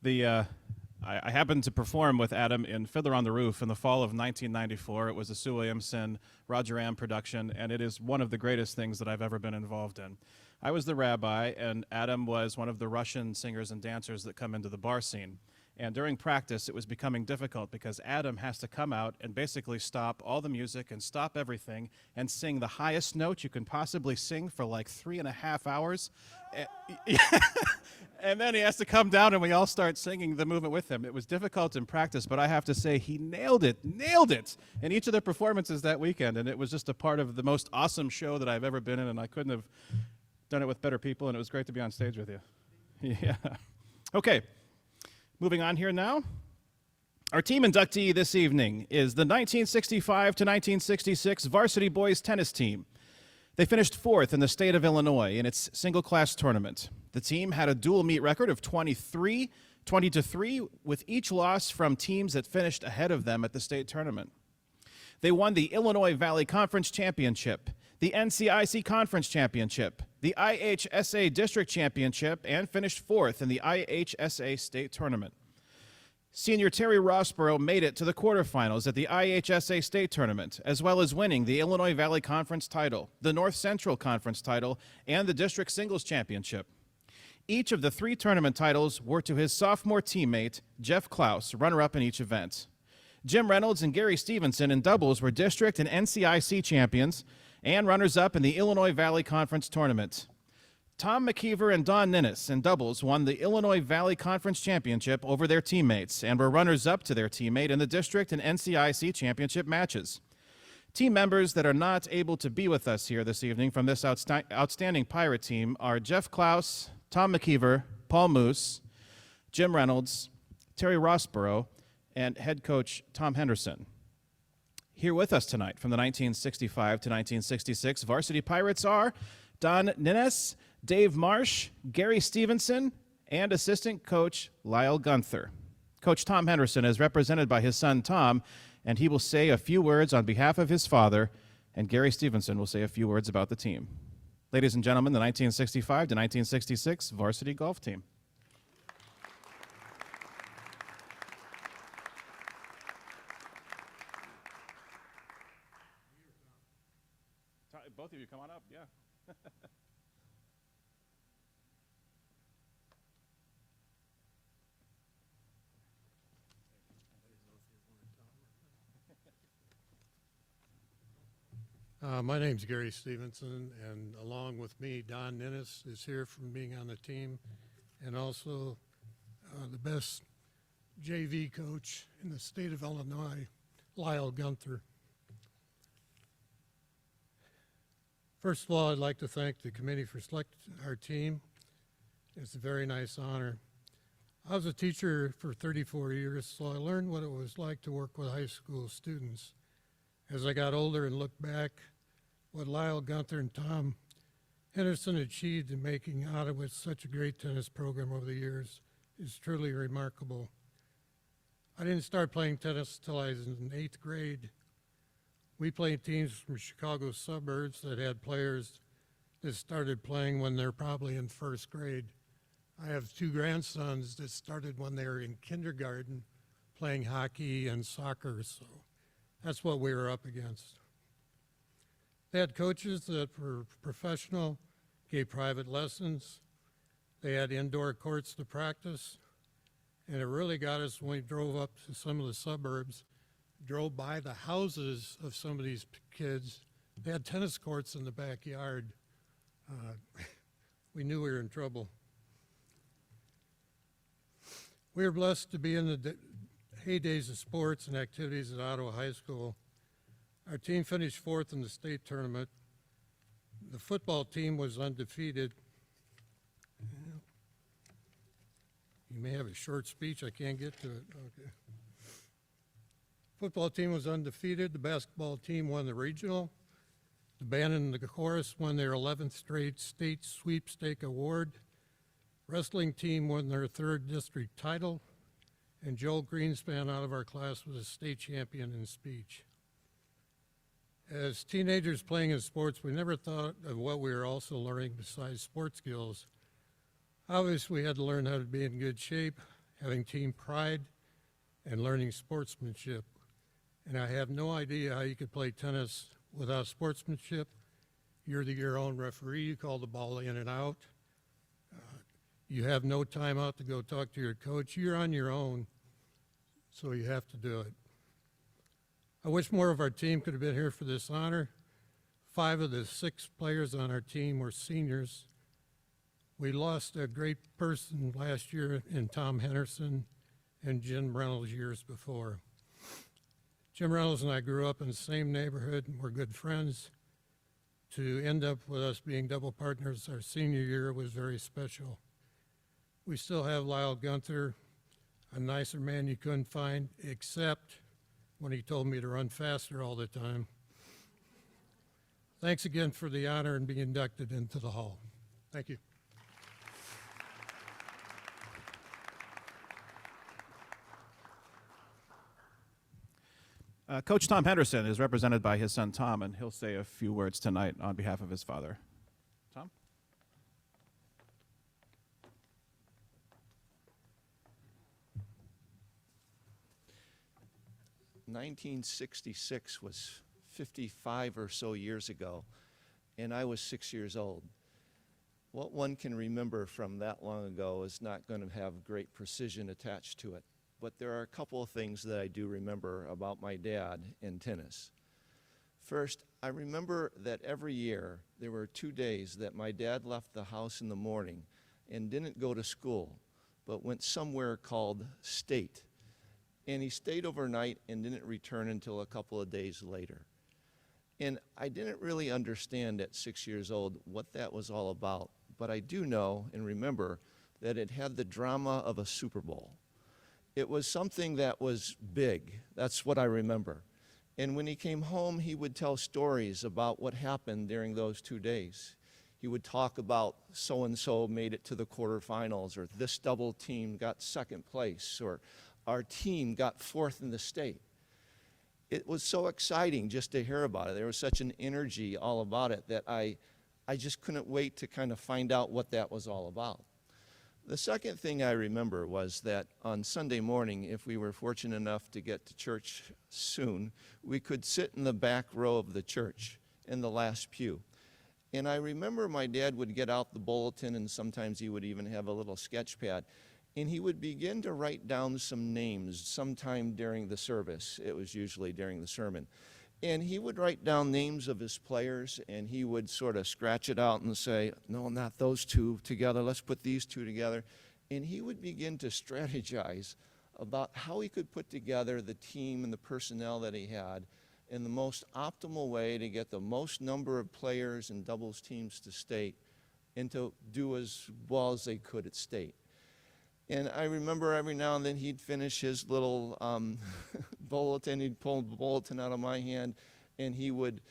I happened to perform with Adam in Fiddler on the Roof in the fall of 1994. It was a Sue Williamson, Roger Am production, and it is one of the greatest things that I've ever been involved in. I was the rabbi, and Adam was one of the Russian singers and dancers that come into the bar scene. And during practice, it was becoming difficult because Adam has to come out and basically stop all the music and stop everything and sing the highest note you can possibly sing for like 3.5 hours. And then he has to come down and we all start singing the movement with him. It was difficult in practice, but I have to say he nailed it in each of the performances that weekend. And it was just a part of the most awesome show that I've ever been in, and I couldn't have done it with better people, and it was great to be on stage with you. Yeah. Okay. Moving on here now. Our team inductee this evening is the 1965 to 1966 Varsity Boys Tennis Team. They finished 4th in the state of Illinois in its single-class tournament. The team had a dual meet record of 23, 20-3, with each loss from teams that finished ahead of them at the state tournament. They won the Illinois Valley Conference Championship, the NCIC Conference Championship, the IHSA District Championship, and finished fourth in the IHSA State Tournament. Senior Terry Rossborough made it to the quarterfinals at the IHSA State Tournament, as well as winning the Illinois Valley Conference title, the North Central Conference title, and the District Singles Championship. Each of the 3 tournament titles were to his sophomore teammate, Jeff Klaus, runner-up in each event. Jim Reynolds and Gary Stevenson in doubles were district and NCIC champions and runners-up in the Illinois Valley Conference Tournament. Tom McKeever and Don Ninnis in doubles won the Illinois Valley Conference Championship over their teammates and were runners-up to their teammate in the district and NCIC championship matches. Team members that are not able to be with us here this evening from this outstanding Pirate team are Jeff Klaus, Tom McKeever, Paul Moose, Jim Reynolds, Terry Rossborough, and head coach Tom Henderson. Here with us tonight from the 1965 to 1966 Varsity Pirates are Don Ninnis, Dave Marsh, Gary Stevenson, and assistant coach Lyle Gunther. Coach Tom Henderson is represented by his son Tom, and he will say a few words on behalf of his father, and Gary Stevenson will say a few words about the team. Ladies and gentlemen, the 1965 to 1966 varsity golf team. Both of you, come on up, yeah. My name's Gary Stevenson, and along with me, Don Ninnis is here from being on the team, and also the best JV coach in the state of Illinois, Lyle Gunther. First of all, I'd like to thank the committee for selecting our team. It's a very nice honor. I was a teacher for 34 years, so I learned what it was like to work with high school students. As I got older and looked back, what Lyle Gunther and Tom Henderson achieved in making Ottawa such a great tennis program over the years is truly remarkable. I didn't start playing tennis until I was in 8th grade. We played teams from Chicago suburbs that had players that started playing when they're probably in 1st grade. I have 2 grandsons that started when they were in kindergarten playing hockey and soccer, so that's what we were up against. They had coaches that were professional, gave private lessons. They had indoor courts to practice. And it really got us when we drove up to some of the suburbs, drove by the houses of some of these kids. They had tennis courts in the backyard. We knew we were in trouble. We were blessed to be in the heydays of sports and activities at Ottawa High School. Our team finished 4th in the state tournament. The football team was undefeated. You may have a short speech, I can't get to it. Okay. Football team was undefeated. The basketball team won the regional. The band and the chorus won their 11th straight state sweepstake award. Wrestling team won their 3rd district title. And Joel Greenspan out of our class was a state champion in speech. As teenagers playing in sports, we never thought of what we were also learning besides sports skills. Obviously, we had to learn how to be in good shape, having team pride, and learning sportsmanship. And I have no idea how you could play tennis without sportsmanship. You're your own referee. You call the ball in and out. You have no time out to go talk to your coach. You're on your own, so you have to do it. I wish more of our team could have been here for this honor. 5 of the 6 players on our team were seniors. We lost a great person last year in Tom Henderson and Jim Reynolds years before. Jim Reynolds and I grew up in the same neighborhood and were good friends. To end up with us being double partners our senior year was very special. We still have Lyle Gunther, a nicer man you couldn't find, except when he told me to run faster all the time. Thanks again for the honor and being inducted into the Hall. Thank you. Coach Tom Henderson is represented by his son Tom, and he'll say a few words tonight on behalf of his father. Tom? 1966 was 55 or so years ago, and I was 6 years old. What one can remember from that long ago is not going to have great precision attached to it, but there are a couple of things that I do remember about my dad in tennis. First, I remember that every year there were 2 days that my dad left the house in the morning and didn't go to school, but went somewhere called state. And he stayed overnight and didn't return until a couple of days later. And I didn't really understand at 6 years old what that was all about, but I do know and remember that it had the drama of a Super Bowl. It was something that was big. That's what I remember. And when he came home, he would tell stories about what happened during those 2 days. He would talk about so-and-so made it to the quarterfinals, or this double team got second place, or our team got fourth in the state. It was so exciting just to hear about it. There was such an energy all about it that I just couldn't wait to kind of find out what that was all about. The second thing I remember was that on Sunday morning, if we were fortunate enough to get to church soon, we could sit in the back row of the church in the last pew. And I remember my dad would get out the bulletin, and sometimes he would even have a little sketch pad, and he would begin to write down some names sometime during the service. It was usually during the sermon. And he would write down names of his players, and he would sort of scratch it out and say, no, not those two together, let's put these two together. And he would begin to strategize about how he could put together the team and the personnel that he had in the most optimal way to get the most number of players and doubles teams to state and to do as well as they could at state. And I remember every now and then he'd finish his little bulletin, he'd pull the bulletin out of my hand, and he would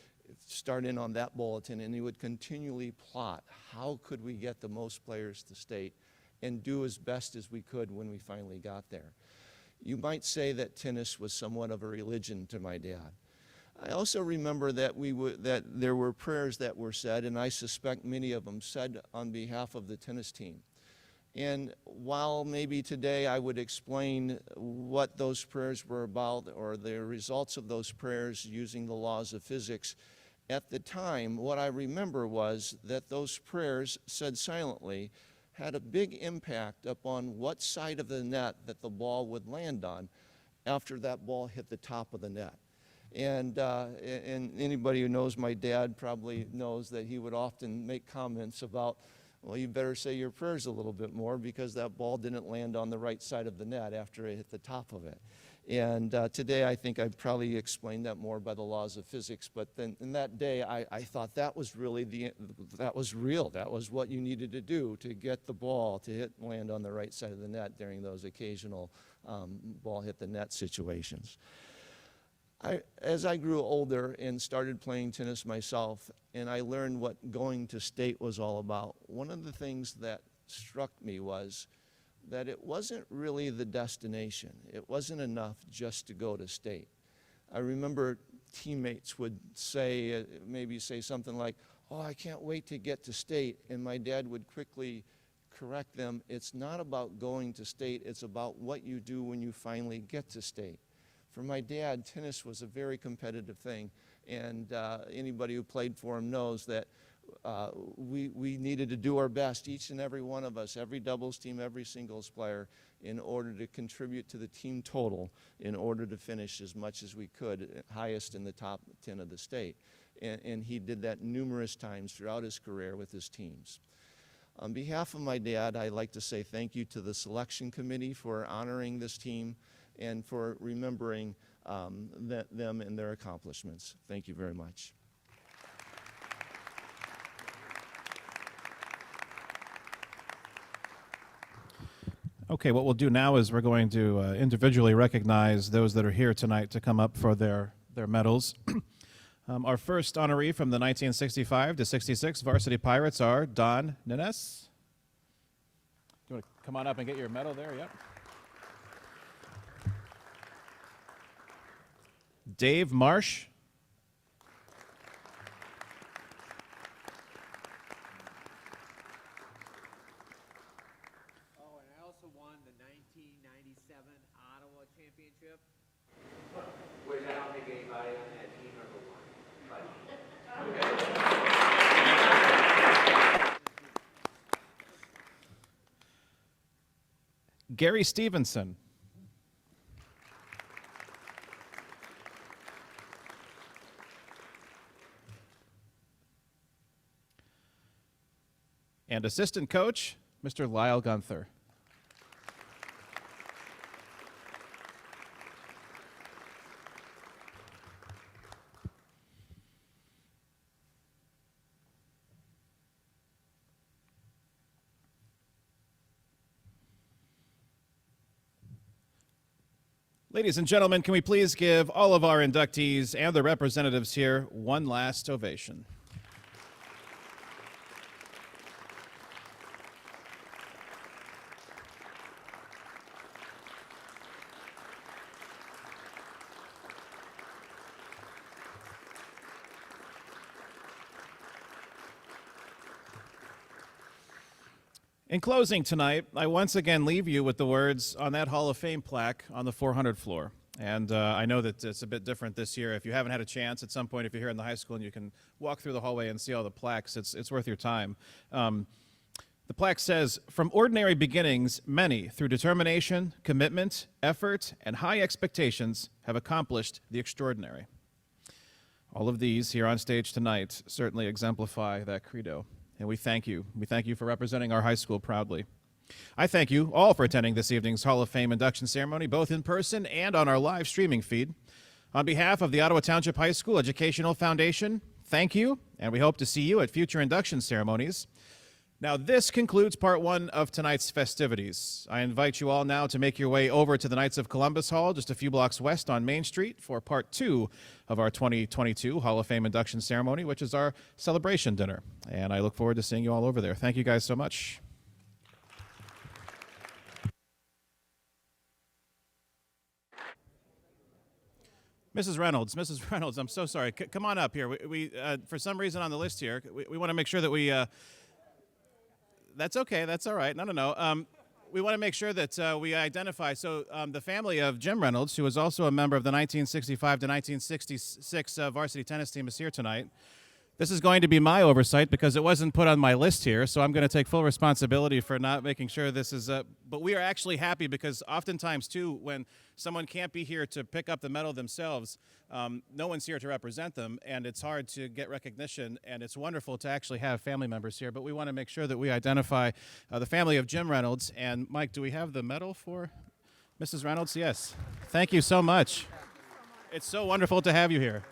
start in on that bulletin, and he would continually plot how could we get the most players to state and do as best as we could when we finally got there. You might say that tennis was somewhat of a religion to my dad. I also remember that that there were prayers that were said, and I suspect many of them said on behalf of the tennis team. And while maybe today I would explain what those prayers were about or the results of those prayers using the laws of physics, at the time what I remember was that those prayers said silently had a big impact upon what side of the net that the ball would land on after that ball hit the top of the net. And anybody who knows my dad probably knows that he would often make comments about, well, you better say your prayers a little bit more because that ball didn't land on the right side of the net after it hit the top of it. And today I think I've probably explained that more by the laws of physics, but then in that day I thought that was really that was real. That was what you needed to do to get the ball to land on the right side of the net during those occasional ball hit the net situations. As I grew older and started playing tennis myself, and I learned what going to state was all about, one of the things that struck me was that it wasn't really the destination. It wasn't enough just to go to state. I remember teammates would say, maybe say something like, oh, I can't wait to get to state, and my dad would quickly correct them. It's not about going to state, it's about what you do when you finally get to state. For my dad, tennis was a very competitive thing, and anybody who played for him knows that we needed to do our best, each and every one of us, every doubles team, every singles player, in order to contribute to the team total, in order to finish as much as we could, highest in the top 10 of the state. And he did that numerous times throughout his career with his teams. On behalf of my dad, I'd like to say thank you to the selection committee for honoring this team and for remembering them and their accomplishments. Thank you very much. Okay, what we'll do now is we're going to individually recognize those that are here tonight to come up for their medals. Our first honoree from the 1965 to 66 Varsity Pirates are Don Nines. Do you want to come on up and get your medal there? Yep. Dave Marsh. Oh, and I also won the 1997 Ottawa Championship. Which I don't think anybody on that team ever won. Gary Stevenson. And assistant coach, Mr. Lyle Gunther. Ladies and gentlemen, can we please give all of our inductees and their representatives here one last ovation? In closing tonight, I once again leave you with the words on that Hall of Fame plaque on the 400 floor. And I know that it's a bit different this year. If you haven't had a chance at some point, if you're here in the high school and you can walk through the hallway and see all the plaques, it's worth your time. The plaque says, "From ordinary beginnings, many, through determination, commitment, effort, and high expectations, have accomplished the extraordinary." All of these here on stage tonight certainly exemplify that credo. And we thank you. We thank you for representing our high school proudly. I thank you all for attending this evening's Hall of Fame induction ceremony, both in person and on our live streaming feed. On behalf of the Ottawa Township High School Educational Foundation, thank you, and we hope to see you at future induction ceremonies. Now, this concludes part one of tonight's festivities. I invite you all now to make your way over to the Knights of Columbus Hall, just a few blocks west on Main Street, for part two of our 2022 Hall of Fame induction ceremony, which is our celebration dinner. And I look forward to seeing you all over there. Thank you guys so much. Mrs. Reynolds, I'm so sorry. Come on up here. We for some reason on the list here, we want to make sure that we... That's okay. That's all right. No. We want to make sure that we identify. So the family of Jim Reynolds, who was also a member of the 1965 to 1966 varsity tennis team, is here tonight. This is going to be my oversight because it wasn't put on my list here, so I'm going to take full responsibility for not making sure this is... but we are actually happy because oftentimes, too, when someone can't be here to pick up the medal themselves, no one's here to represent them, and it's hard to get recognition, and it's wonderful to actually have family members here, but we want to make sure that we identify the family of Jim Reynolds. And, Mike, do we have the medal for Mrs. Reynolds? Yes. Thank you so much. It's so wonderful to have you here.